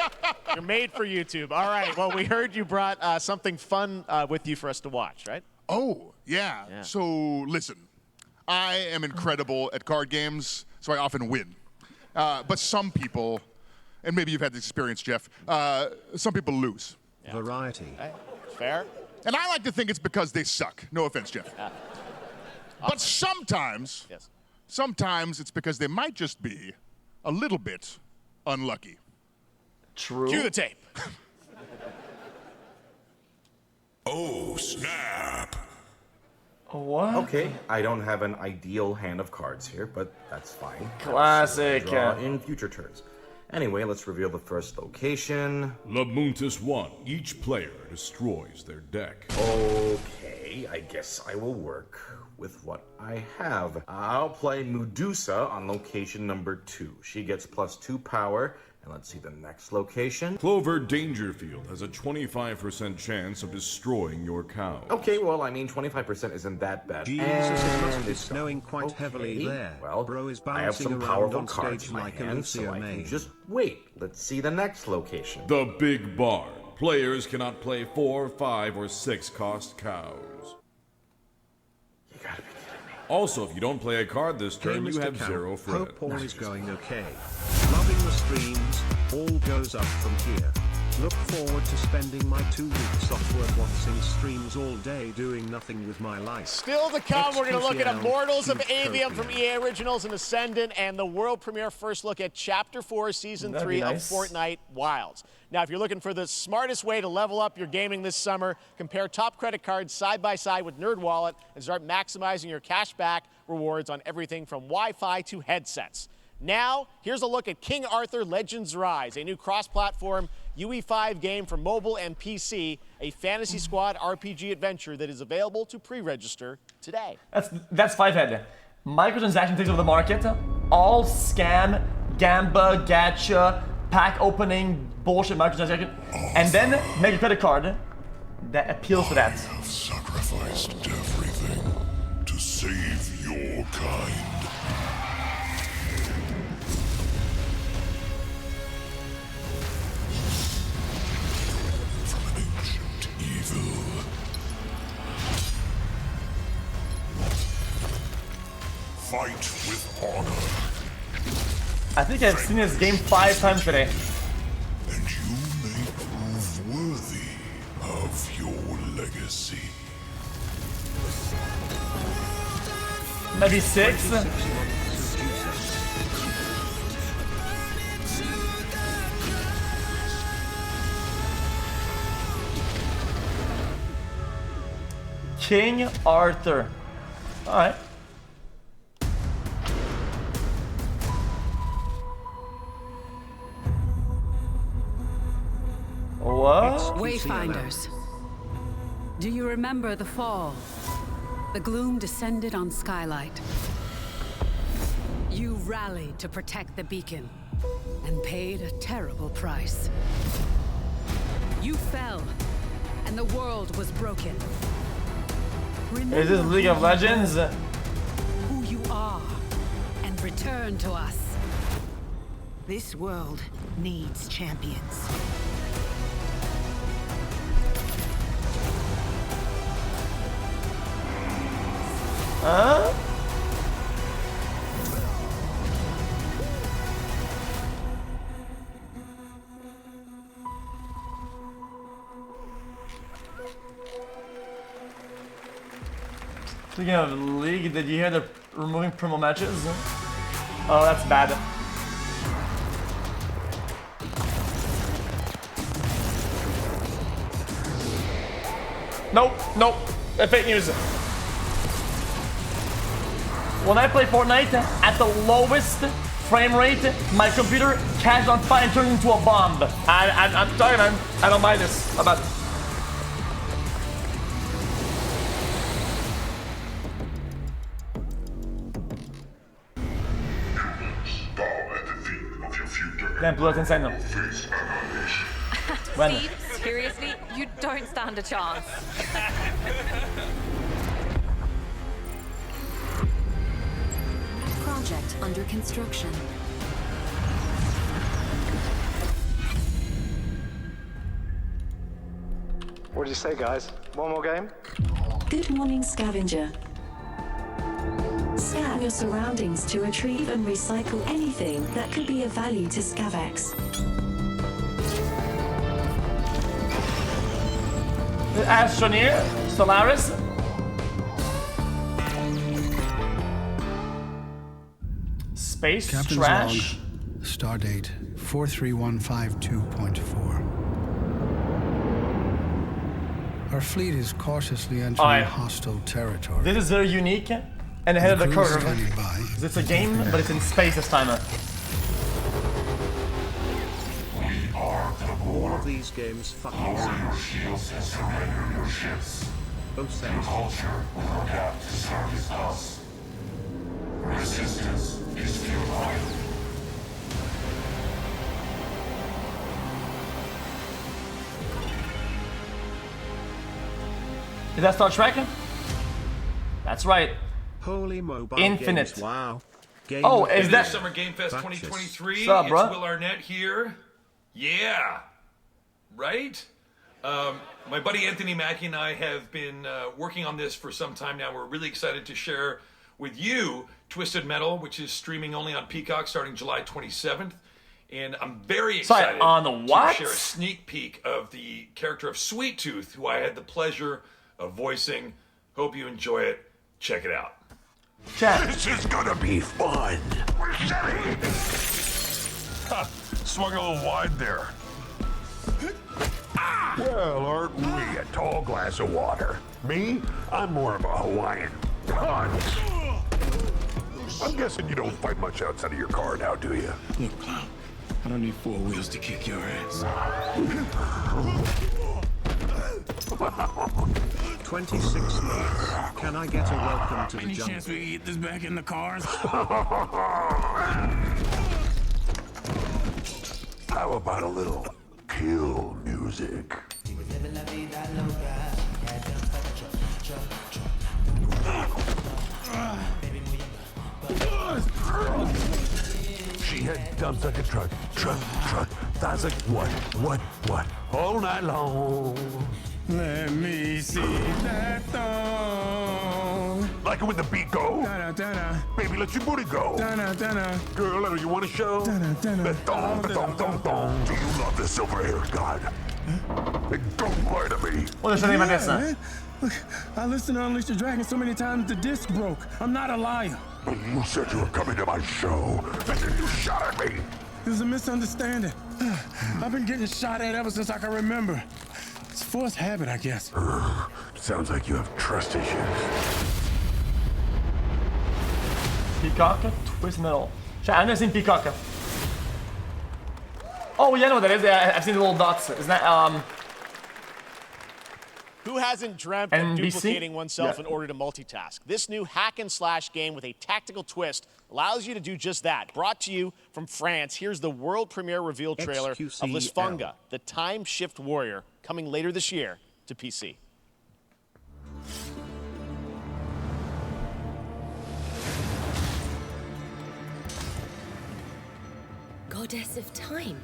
You're made for YouTube. All right. Well, we heard you brought something fun with you for us to watch, right? Oh, yeah. So, listen. I am incredible at card games, so I often win. But some people, and maybe you've had this experience, Jeff, some people lose. Variety. Fair. And I like to think it's because they suck. No offense, Jeff. But sometimes... Yes. Sometimes it's because they might just be a little bit unlucky. True. Cue the tape. Oh, snap. What? Okay, I don't have an ideal hand of cards here, but that's fine. Classic. Draw in future turns. Anyway, let's reveal the first location. Labuntus 1. Each player destroys their deck. Okay, I guess I will work with what I have. I'll play Medusa on location number 2. She gets +2 power. And let's see the next location. Clover Dangerfield has a 25% chance of destroying your cow. Okay, well, I mean, 25% isn't that bad. Jesus, it must be snowing quite heavily there. Well, Bro is I have bouncing some around powerful on cards stage in my like a hand, so Lucio I May. can just wait. Let's see the next location. The Big Barn. Players cannot play 4, 5, or 6 cost cows. You gotta be kidding me. Also, if you don't play a card this turn, Hey, you Mr. have Count, 0 friends. Hope all is going okay. Loving the streams, all goes up from here. Look forward to spending my 2 weeks off work watching streams all day doing nothing with my life. Still to come, we're going to look at xQc Immortals of Utopia. Avium from EA Originals and Ascendant, and the world premiere first look at Chapter 4, Season 3 of Fortnite Wilds. Now, if you're looking for the smartest way to level up your gaming this summer, compare top credit cards side by side with NerdWallet and start maximizing your cashback rewards on everything from Wi-Fi to headsets. Now, here's a look at King Arthur Legends Rise, a new cross-platform UE5 game for mobile and PC, a Fantasy Squad RPG adventure that is available to pre-register today. That's Fivehead. Microtransaction takes over the market. all scam, gamba, gacha, pack opening, bullshit microtransaction, and then make a credit card that appeals to that. I have sacrificed everything to save your kind. From an ancient evil. Fight with honor. I think I've seen this game 5 times today. And you may prove worthy of your legacy. Maybe 6? King Arthur. Alright. What? Wayfinders. Do you remember the fall? The gloom descended on Skylight. You rallied to protect the beacon and paid a terrible price. You fell, and the world was broken. Is this League of Legends? Who you are, and return to us. This world needs champions. Huh? Speaking of League, did you hear they're removing promo matches? Oh, that's bad. Nope, nope. Fake news. When I play Fortnite, at the lowest frame rate, my computer catches on fire and turns into a bomb. I'm sorry, man. I don't buy this. How about Damn, Blue, that's insane though. When? Steve, seriously, you don't stand a chance. Project under construction. What did you say, guys? One more game? Good morning, scavenger. Scan your surroundings to retrieve and recycle anything that could be of value to Scavax. Astroneer, Solaris. Space Captain's trash. log, stardate 43152.4. Our fleet is cautiously entering hostile territory. This is very unique and ahead of the curve. Because it's a game, but it's in space this time. All of these games fucking Lower your shields and surrender your ships. The culture will adapt to service us. Resistance is futile. Is that Star Trek? That's right. Holy mobile Infinite. games, wow. Game Oh, is that Summer Game Fest 2023? What's up, bro? It's Will Arnett here. Yeah. Right? My buddy Anthony Mackie and I have been working on this for some time now. We're really excited to share with you Twisted Metal, which is streaming only on Peacock starting July 27th. And I'm very excited on what? to share a sneak peek of the character of Sweet Tooth, who I had the pleasure of voicing. Hope you enjoy it. Check it out. This is gonna be fun. Swung a little wide there. Well, aren't we a tall glass of water? Me? I'm more of a Hawaiian punch. I'm guessing you don't fight much outside of your car now, do you? Look, Clown, I don't need 4 wheels to kick your ass. 26 months. Can I get a welcome to the Any jungle? chance we can get this back in the cars? How about a little kill music? She had dumps like a truck. That's like what? All night long. Let me see that thong. Like it when the beat go? Da-da-da-da. Baby, let your booty go. Da-da-da-da. Girl, you want to show? The thong. Do you love the silver hair god? Don't lie to me. Man. Look, I listened to Unleash the Dragon so many times the disc broke. I'm not a liar. But you said you were coming to my show, and then you shot at me. It was a misunderstanding. I've been getting shot at ever since I can remember. It's forced habit, I guess. Sounds like you have trust issues. Peacock, twist metal. I've never seen Peacock. Oh, yeah, I know what that is. I've seen the little dots. Isn't that, Who hasn't dreamt of duplicating oneself in order to multitask? This new hack and slash game with a tactical twist allows you to do just that. Brought to you from France, here's the world premiere reveal trailer of Lisfunga, the Time Shift Warrior, coming later this year to PC. Goddess of Time.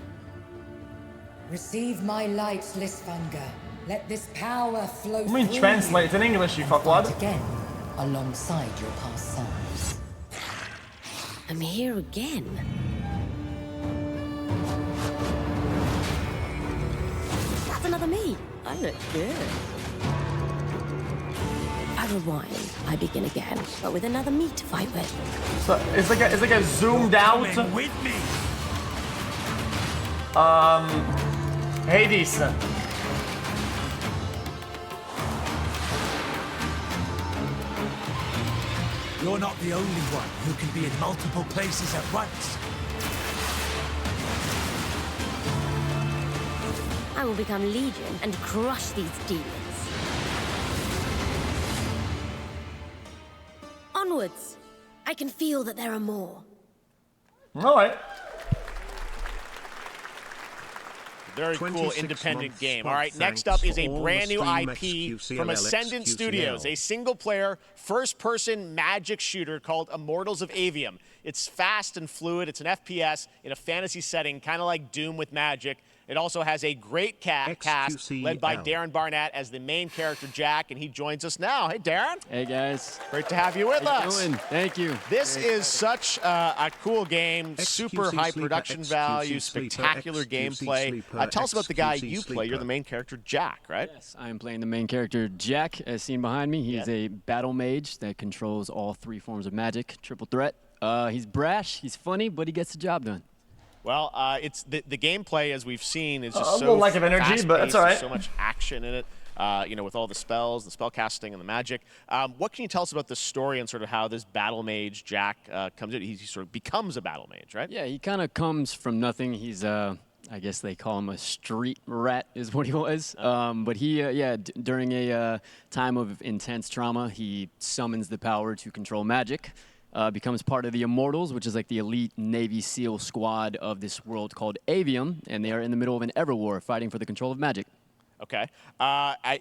Receive my light, Lisfunga. Let this power flow Let me translate it in English, you fuckwad. again, alongside your past selves. I'm here again. That's another me. I look good. I rewind. I begin again, but with another me to fight with. So it's like a zoomed out. With me. Hades. You're not the only one who can be in multiple places at once. I will become Legion and crush these demons. Onwards! I can feel that there are more. All right. Very cool independent game. All right, next up is a brand new IP from Ascendant Studios, a single-player, first-person magic shooter called Immortals of Avium. It's fast and fluid. It's an FPS in a fantasy setting, kind of like Doom with magic. It also has a great cast led by Darren Barnett as the main character, Jack, and he joins us now. Hey, Darren. Hey, guys. Great to have you with us. Doing? Thank you. This is such a cool game, super high production value, spectacular gameplay. Tell us about the guy you play. You're the main character, Jack, right? Yes, I am playing the main character, Jack, as seen behind me. He's a battle mage that controls all 3 forms of magic, triple threat. He's brash, he's funny, but he gets the job done. Well, it's the gameplay, as we've seen, is just a little lack of energy, but that's all right. There's so much action in it, you know, with all the spells, the spell casting, and the magic. What can you tell us about the story and sort of how this battle mage Jack comes in? He sort of becomes a battle mage, right? Yeah, he kind of comes from nothing. He's I guess they call him a street rat, is what he was. But he, during a time of intense trauma, he summons the power to control magic. Becomes part of the Immortals, which is like the elite Navy SEAL squad of this world called Avium, and they are in the middle of an Everwar fighting for the control of magic. Okay.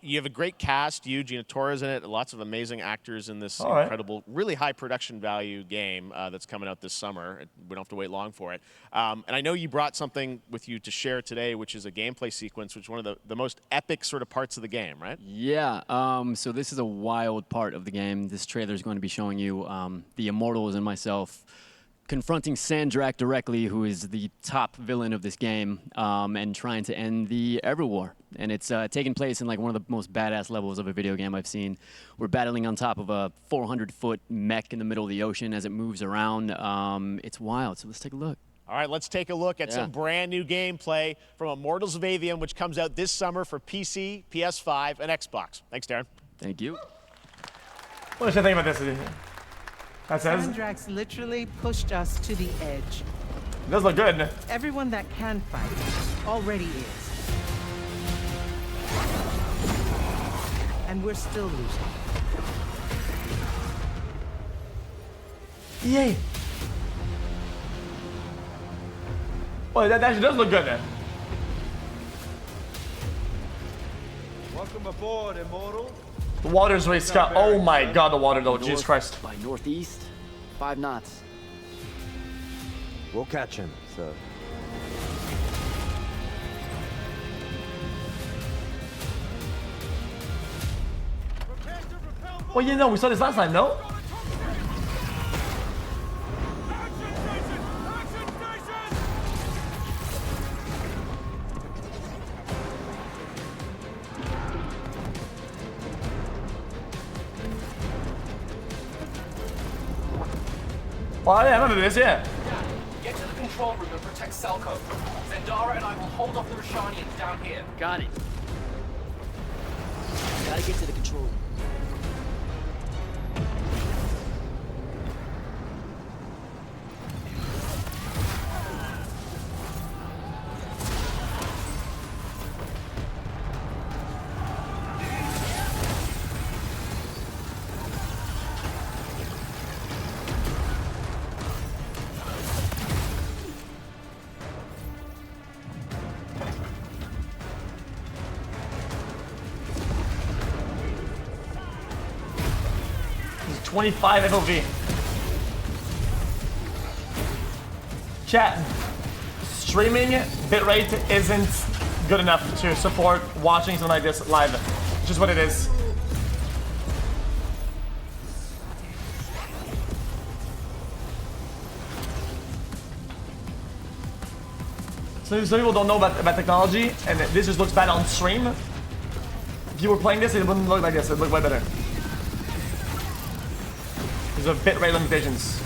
You have a great cast. You, Gina Torres in it. Lots of amazing actors in this incredible, really high production value game that's coming out this summer. We don't have to wait long for it. And I know you brought something with you to share today, which is a gameplay sequence, which is one of the most epic sort of parts of the game, right? Yeah. So this is a wild part of the game. This trailer is going to be showing you the Immortals and myself confronting Sandrak directly, who is the top villain of this game, and trying to end the Everwar. And it's taking place in like one of the most badass levels of a video game I've seen. We're battling on top of a 400-foot mech in the middle of the ocean as it moves around. It's wild, so let's take a look. All right, let's take a look at some brand new gameplay from Immortals of Avium, which comes out this summer for PC, PS5, and Xbox. Thanks, Darren. Thank you. What did you think about this? That says Sandrax literally pushed us to the edge. It does look good. Everyone that can fight already is. and we're still losing. Yay! Well, that actually does look good then. Welcome aboard, Immortal. The water's way Scott. Oh my god, the water though, Jesus Christ. By northeast, 5 knots. We'll catch him, sir. Well, you know, we saw this last time, no? Oh yeah, I remember this, yeah. Get to the control room and protect Selco. Zendara and I will hold off the Rashanians down here. Got it. Gotta get to the control room. This is 25 FOV. Chat, streaming bitrate isn't good enough to support watching something like this live. It's just what it is. So some people don't know about technology, and this just looks bad on stream. If you were playing this, it wouldn't look like this. It would look way better. There's a bitrate limitations.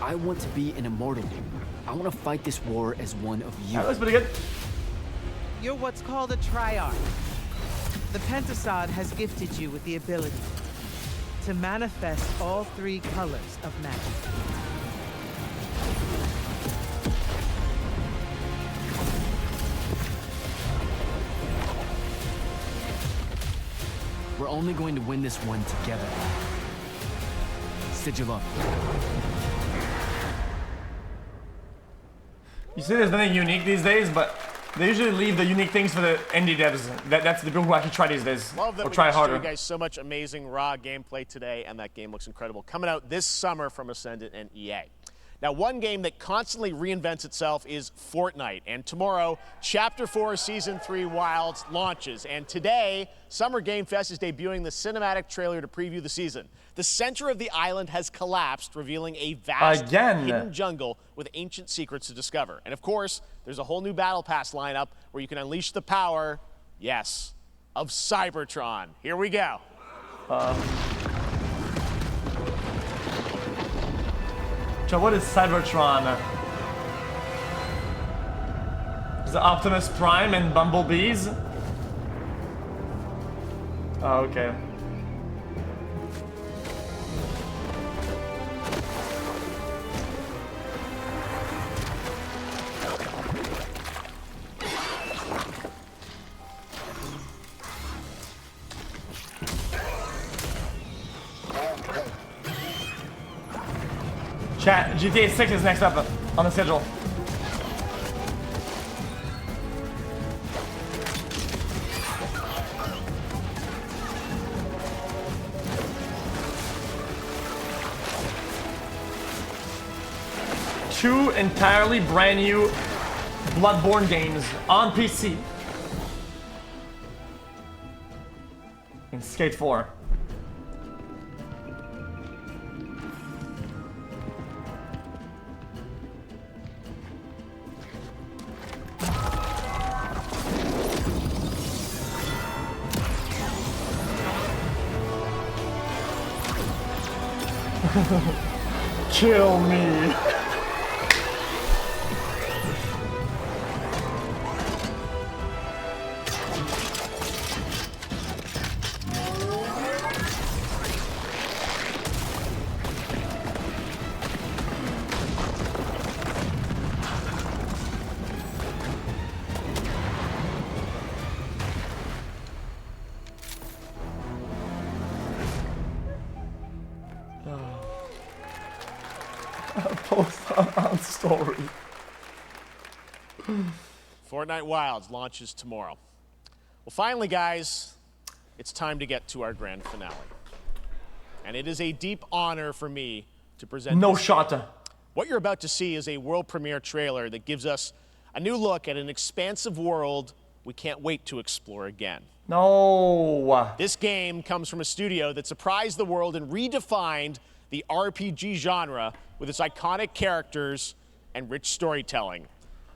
I want to be an immortal. I want to fight this war as one of you. That looks pretty good. You're what's called a triarch. The Pentasod has gifted you with the ability to manifest all 3 colors of magic. We're only going to win this one together. Sigil up. You see there's nothing unique these days, but they usually leave the unique things for the indie devs. That's the people who actually try these days. Love that or we try can show harder. you guys so much amazing raw gameplay today, and that game looks incredible. Coming out this summer from Ascendant and EA. Now, one game that constantly reinvents itself is Fortnite. And tomorrow, Chapter 4 Season 3 Wilds launches. And today, Summer Game Fest is debuting the cinematic trailer to preview the season. The center of the island has collapsed, revealing a vast hidden jungle with ancient secrets to discover. And of course, there's a whole new Battle Pass lineup where you can unleash the power, yes, of Cybertron. Here we go. So what is Cybertron? Is it Optimus Prime and Bumblebees? Oh, okay. Chat, GTA 6 is next up on the schedule. Two entirely brand new Bloodborne games on PC. In Skate 4. Kill me. Post on story. Fortnite Wilds launches tomorrow. Well, finally, guys, it's time to get to our grand finale. And it is a deep honor for me to present No this shot. game. What you're about to see is a world premiere trailer that gives us a new look at an expansive world we can't wait to explore again. No. This game comes from a studio that surprised the world and redefined the RPG genre with its iconic characters and rich storytelling.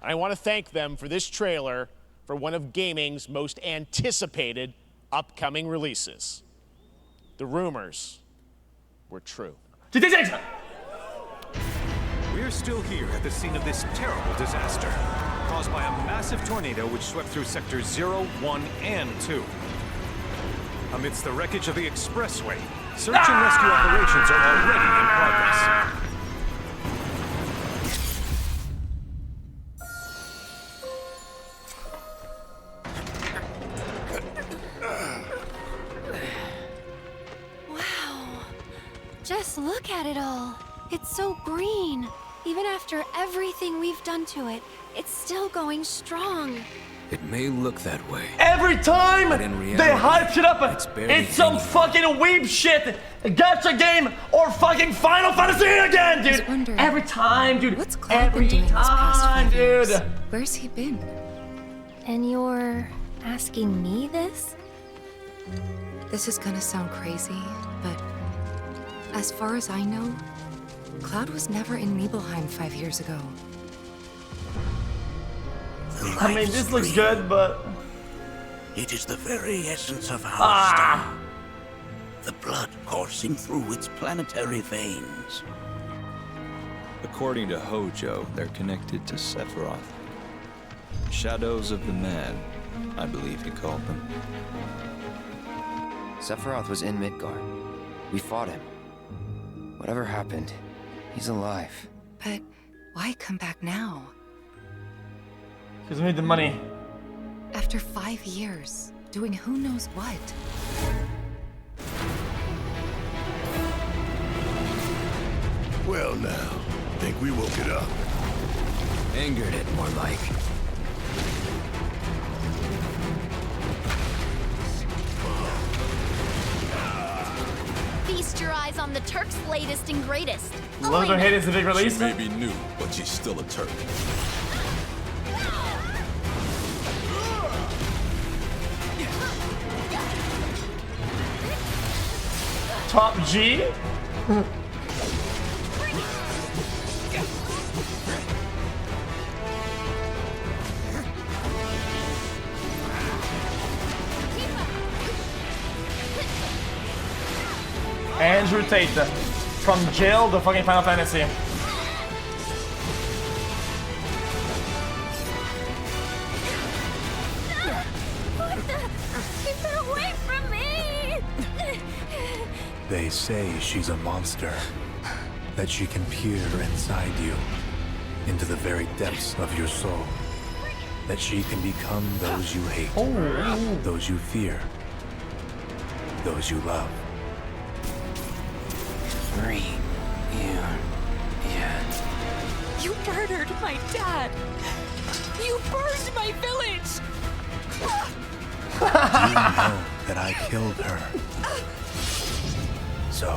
And I want to thank them for this trailer for one of gaming's most anticipated upcoming releases. The rumors were true. We're still here at the scene of this terrible disaster, caused by a massive tornado which swept through sectors 0, 1, and 2. Amidst the wreckage of the expressway, search and rescue operations are already in progress. Wow. Just look at it all. It's so green. Even after everything we've done to it, it's still going strong. It may look that way. Every time But in reality, they hype it up, barely it's some fucking weeb shit, gacha game, or fucking Final Fantasy again, dude. Every time, dude. What's Cloud Every been doing these past 5 years? dude. Where's he been? And you're asking me this? This is gonna sound crazy, but as far as I know, Cloud was never in Nibelheim 5 years ago. I mean, this looks good, but... It is the very essence of our Ah. star. The blood coursing through its planetary veins. According to Hojo, they're connected to Sephiroth. Shadows of the Man, I believe he called them. Sephiroth was in Midgard. We fought him. Whatever happened, he's alive. But why come back now? Because we need the money. After 5 years, doing who knows what? Well now, think we woke it up. Angered it, more like. Feast your eyes on the Turk's latest and greatest. Love to hate is a big release. She may be new, but she's still a Turk. Top G. Andrew Tate from jail to fucking Final Fantasy. Keep her away from me! They say she's a monster. That she can peer inside you, into the very depths of your soul. That she can become those you hate, those you fear, those you love. Bring you in. You murdered my dad! You burned my village! You know that I killed her. So,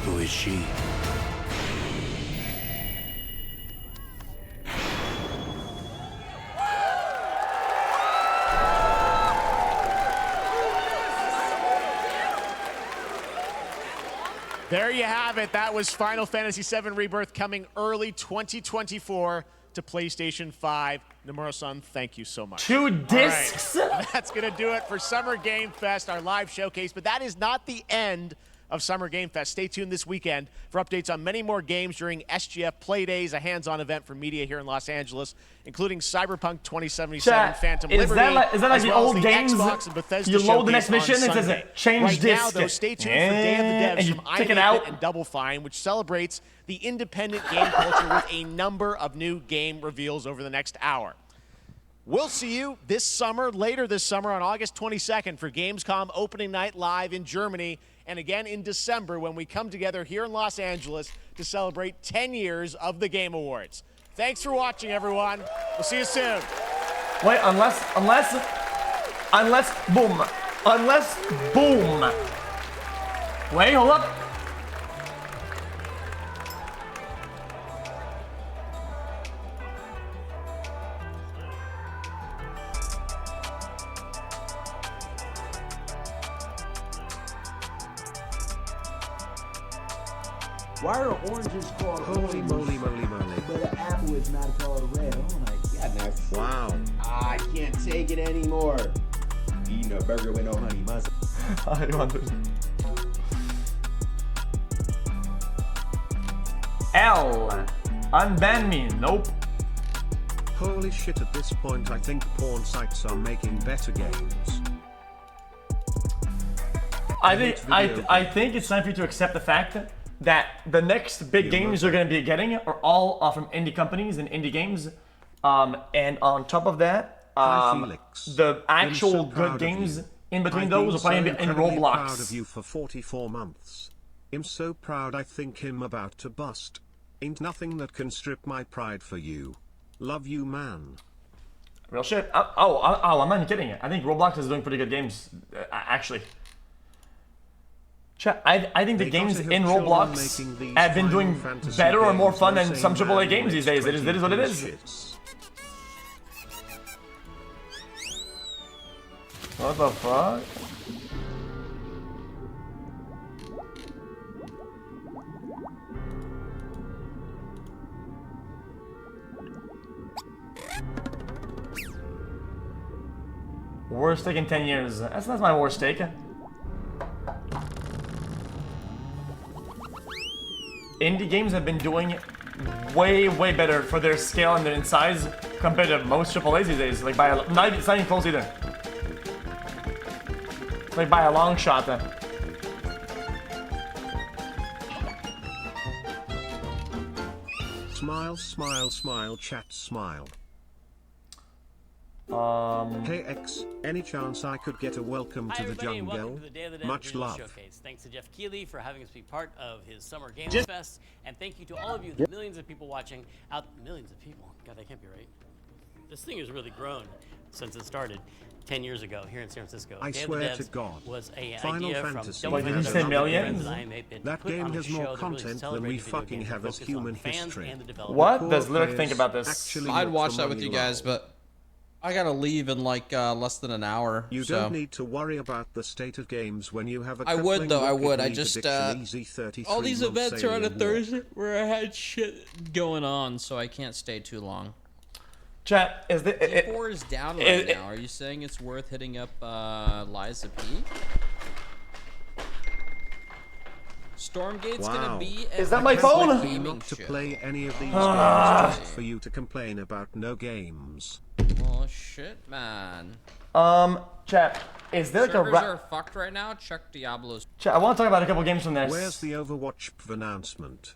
who is she? There you have it. That was Final Fantasy VII Rebirth coming early 2024 to PlayStation 5. Nomura-san, thank you so much. 2 discs? All right. That's going to do it for Summer Game Fest, our live showcase. But that is not the end of Summer Game Fest. Stay tuned this weekend for updates on many more games during SGF Play Days, a hands-on event for media here in Los Angeles, including Cyberpunk 2077, Chat, Phantom is Liberty, that like as the well as old the games? Xbox and Bethesda You load the showcase next mission on and it says Sunday. change right disc. Now, though, stay tuned for Day of the And Devs you from take it iMake out. and Double Fine, which celebrates the independent game culture with a number of new game reveals over the next hour. We'll see you later this summer on August 22nd for Gamescom opening night live in Germany, and again in December when we come together here in Los Angeles to celebrate 10 years of the Game Awards. Thanks for watching, everyone. We'll see you soon. Wait, unless, boom. Wait, hold up. Why are oranges called Holy moly, moly, moly. but an apple is not called red? Oh my god, now. Wow. I can't take it anymore. Eating a burger with no honey mustard. L. Unban me. Nope. Holy shit, at this point I think porn sites are making better games. I think it's time for you to accept the fact that the next big games you're going to be getting are all from indie companies and indie games. And on top of that, the actual good games in between those are probably in Roblox. Proud of you for 44 months. I'm so proud I think him about to bust. Ain't nothing that can strip my pride for you. Love you, man. Real shit. I'm not even kidding. I think Roblox is doing pretty good games, actually. I think the games in Roblox have been doing better or more fun than some AAA games these days. It is what it is. What the fuck? Worst take in 10 years. That's not my worst take. Indie games have been doing way better for their scale and their size compared to most AAAs these days. Like by it's not even close either. Like by a long shot. Smile, smile, smile, chat, smile. Hey X, any chance I could get a welcome to the jungle? Much love. Showcase. Thanks to Jeff Keighley for having us be part of his Summer Games Fest, and thank you to all of you, the millions of people watching out. Millions of people. God, that can't be right. This thing has really grown since it started 10 years ago here in San Francisco. I swear to God. Was a Final idea Fantasy. Wait, did you say millions? That game has more content than we fucking have as human history. What does Lyric think about this? I'd watch that with you guys, but I gotta leave in like less than an hour. You don't need to worry about the state of games when you have a I would though, I would. I League just addiction, easy 33 all these months events are on a alien Thursday where I had shit going on, so I can't stay too long. Chat, is the D4 is down right now. Are you saying it's worth hitting up Liza P? Stormgate's gonna be Is that my phone? Not to play any of these games just for you to complain about no games. Oh shit, man. Chat, is there like a Servers are fucked right now. Check Diablo's. Chat, I want to talk about a couple games from this. Where's the Overwatch announcement?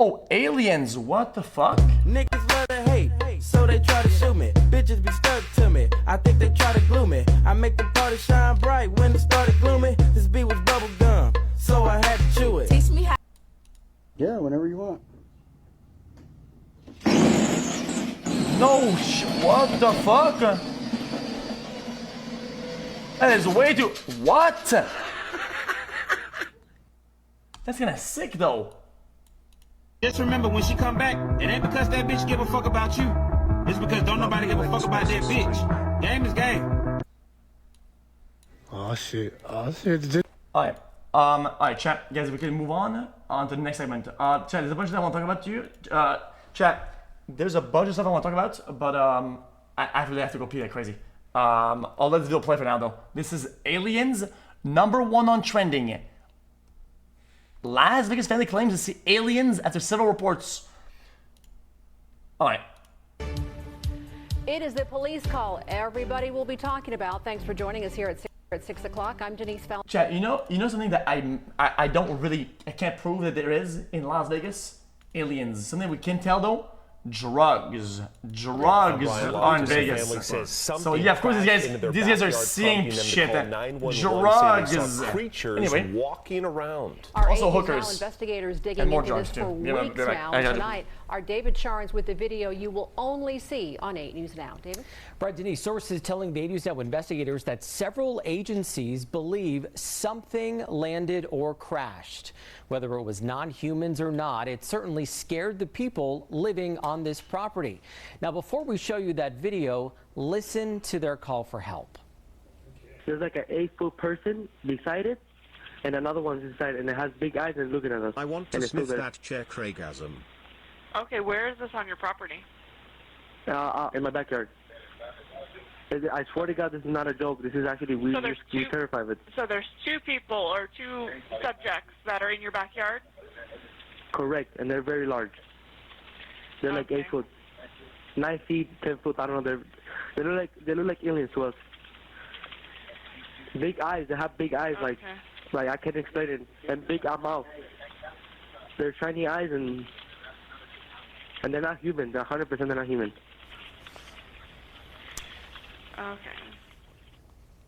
Oh, aliens! What the fuck? Niggas love to hate, so they try to shoot me. Bitches be stuck to me. I think they try to glue me. I make the party shine bright when it started gloomy. This beat was bubble gum, so I had to chew it. Teach me how. Yeah, whenever you want. No what the fuck? That is way too. What? That's kinda sick though. Just remember, when she come back, it ain't because that bitch give a fuck about you. It's because don't nobody give a fuck about that bitch. Game is game. Oh shit. Oh shit. Alright. Alright, chat, guys, we can move on to the next segment. Chat, there's a bunch of stuff I want to talk about to you. Chat, there's a bunch of stuff I want to talk about, but I really have to go pee like crazy. I'll let the video play for now, though. This is Aliens, #1 on trending. Las Vegas family claims to see aliens after several reports. Alright. It is the police call everybody will be talking about. Thanks for joining us here at 6 o'clock. I'm Denise Fallon. Chat, you know something that I can't prove that there is in Las Vegas? Aliens. Something we can tell though, drugs on Vegas. So yeah, of course these guys are seeing shit. Drugs. Anyway, walking around. Also hookers. Investigators digging and more into drugs this for too. weeks now. Tonight, our David Charnes with the video you will only see on 8 News Now. David? Right, Denise, sources telling the 8 News Now investigators that several agencies believe something landed or crashed. Whether it was non-humans or not, it certainly scared the people living on this property. Now, before we show you that video, listen to their call for help. There's like an 8-foot person beside it, and another one's inside, and it has big eyes and looking at us. I want to sniff that chair Craigasm. Okay, where is this on your property? In my backyard. I swear to God, this is not a joke. This is actually, we're terrified of it. So there's 2 people or 2 subjects that are in your backyard? Correct, and they're very large. They're like 8 foot, 9 feet, 10 foot. I don't know. They look like aliens to us. Big eyes. They have big eyes, like I can't explain it. And big mouth. They're shiny eyes, and they're not human. They're 100% they're not human. Okay.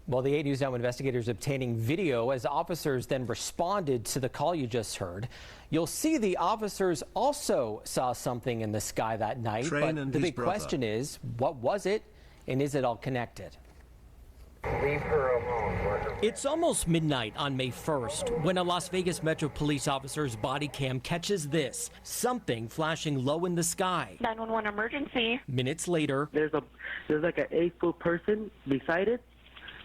Well, the 8 News Now investigators obtaining video as officers then responded to the call you just heard. You'll see the officers also saw something in the sky that night, but the big question is, what was it, and is it all connected? Leave her alone. It's almost midnight on May 1st when a Las Vegas Metro Police officer's body cam catches this, something flashing low in the sky. 911 emergency. Minutes later, there's like an 8-foot person beside it,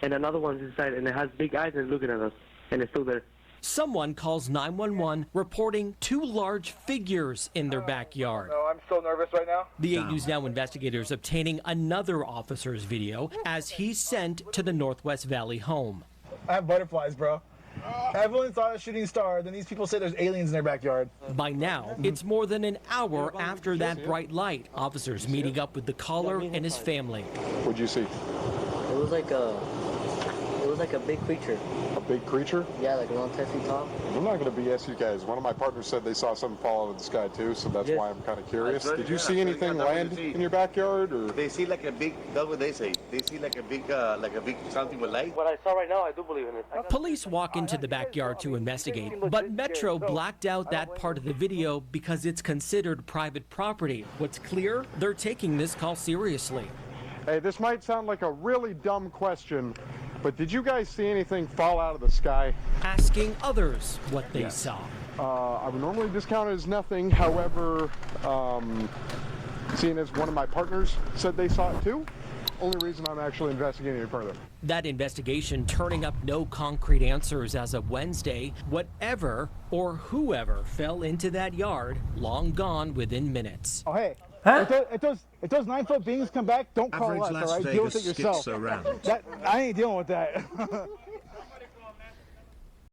and another one's inside, and it has big eyes and looking at us, and it's still there. Someone calls 911 reporting 2 large figures in their backyard. No, I'm so nervous right now. The 8 News Now investigators obtaining another officer's video as he's sent to the Northwest Valley home. I have butterflies, bro. I've only saw a shooting star, then these people say there's aliens in their backyard. By now, it's more than an hour after that bright light. Officers meeting up with the caller and his family. What'd you see? It was like a big creature. A big creature? Yeah, like around 10 feet tall. I'm not going to BS you guys. One of my partners said they saw something fall out of the sky too, so that's why I'm kind of curious. Did you see anything land in your backyard, or? They see like a big, that's what they say. They see like a big something with light. What I saw right now, I do believe in it. Police walk into the backyard to investigate, but Metro blacked out that part of the video because it's considered private property. What's clear? They're taking this call seriously. Hey, this might sound like a really dumb question, but did you guys see anything fall out of the sky? Asking others what they saw. I would normally discount it as nothing. However, seeing as one of my partners said they saw it too, only reason I'm actually investigating it further. That investigation turning up no concrete answers as of Wednesday. Whatever or whoever fell into that yard, long gone within minutes. Oh, hey. If those 9-foot beings come back, don't call us, all right? Deal with it yourself. I ain't dealing with that.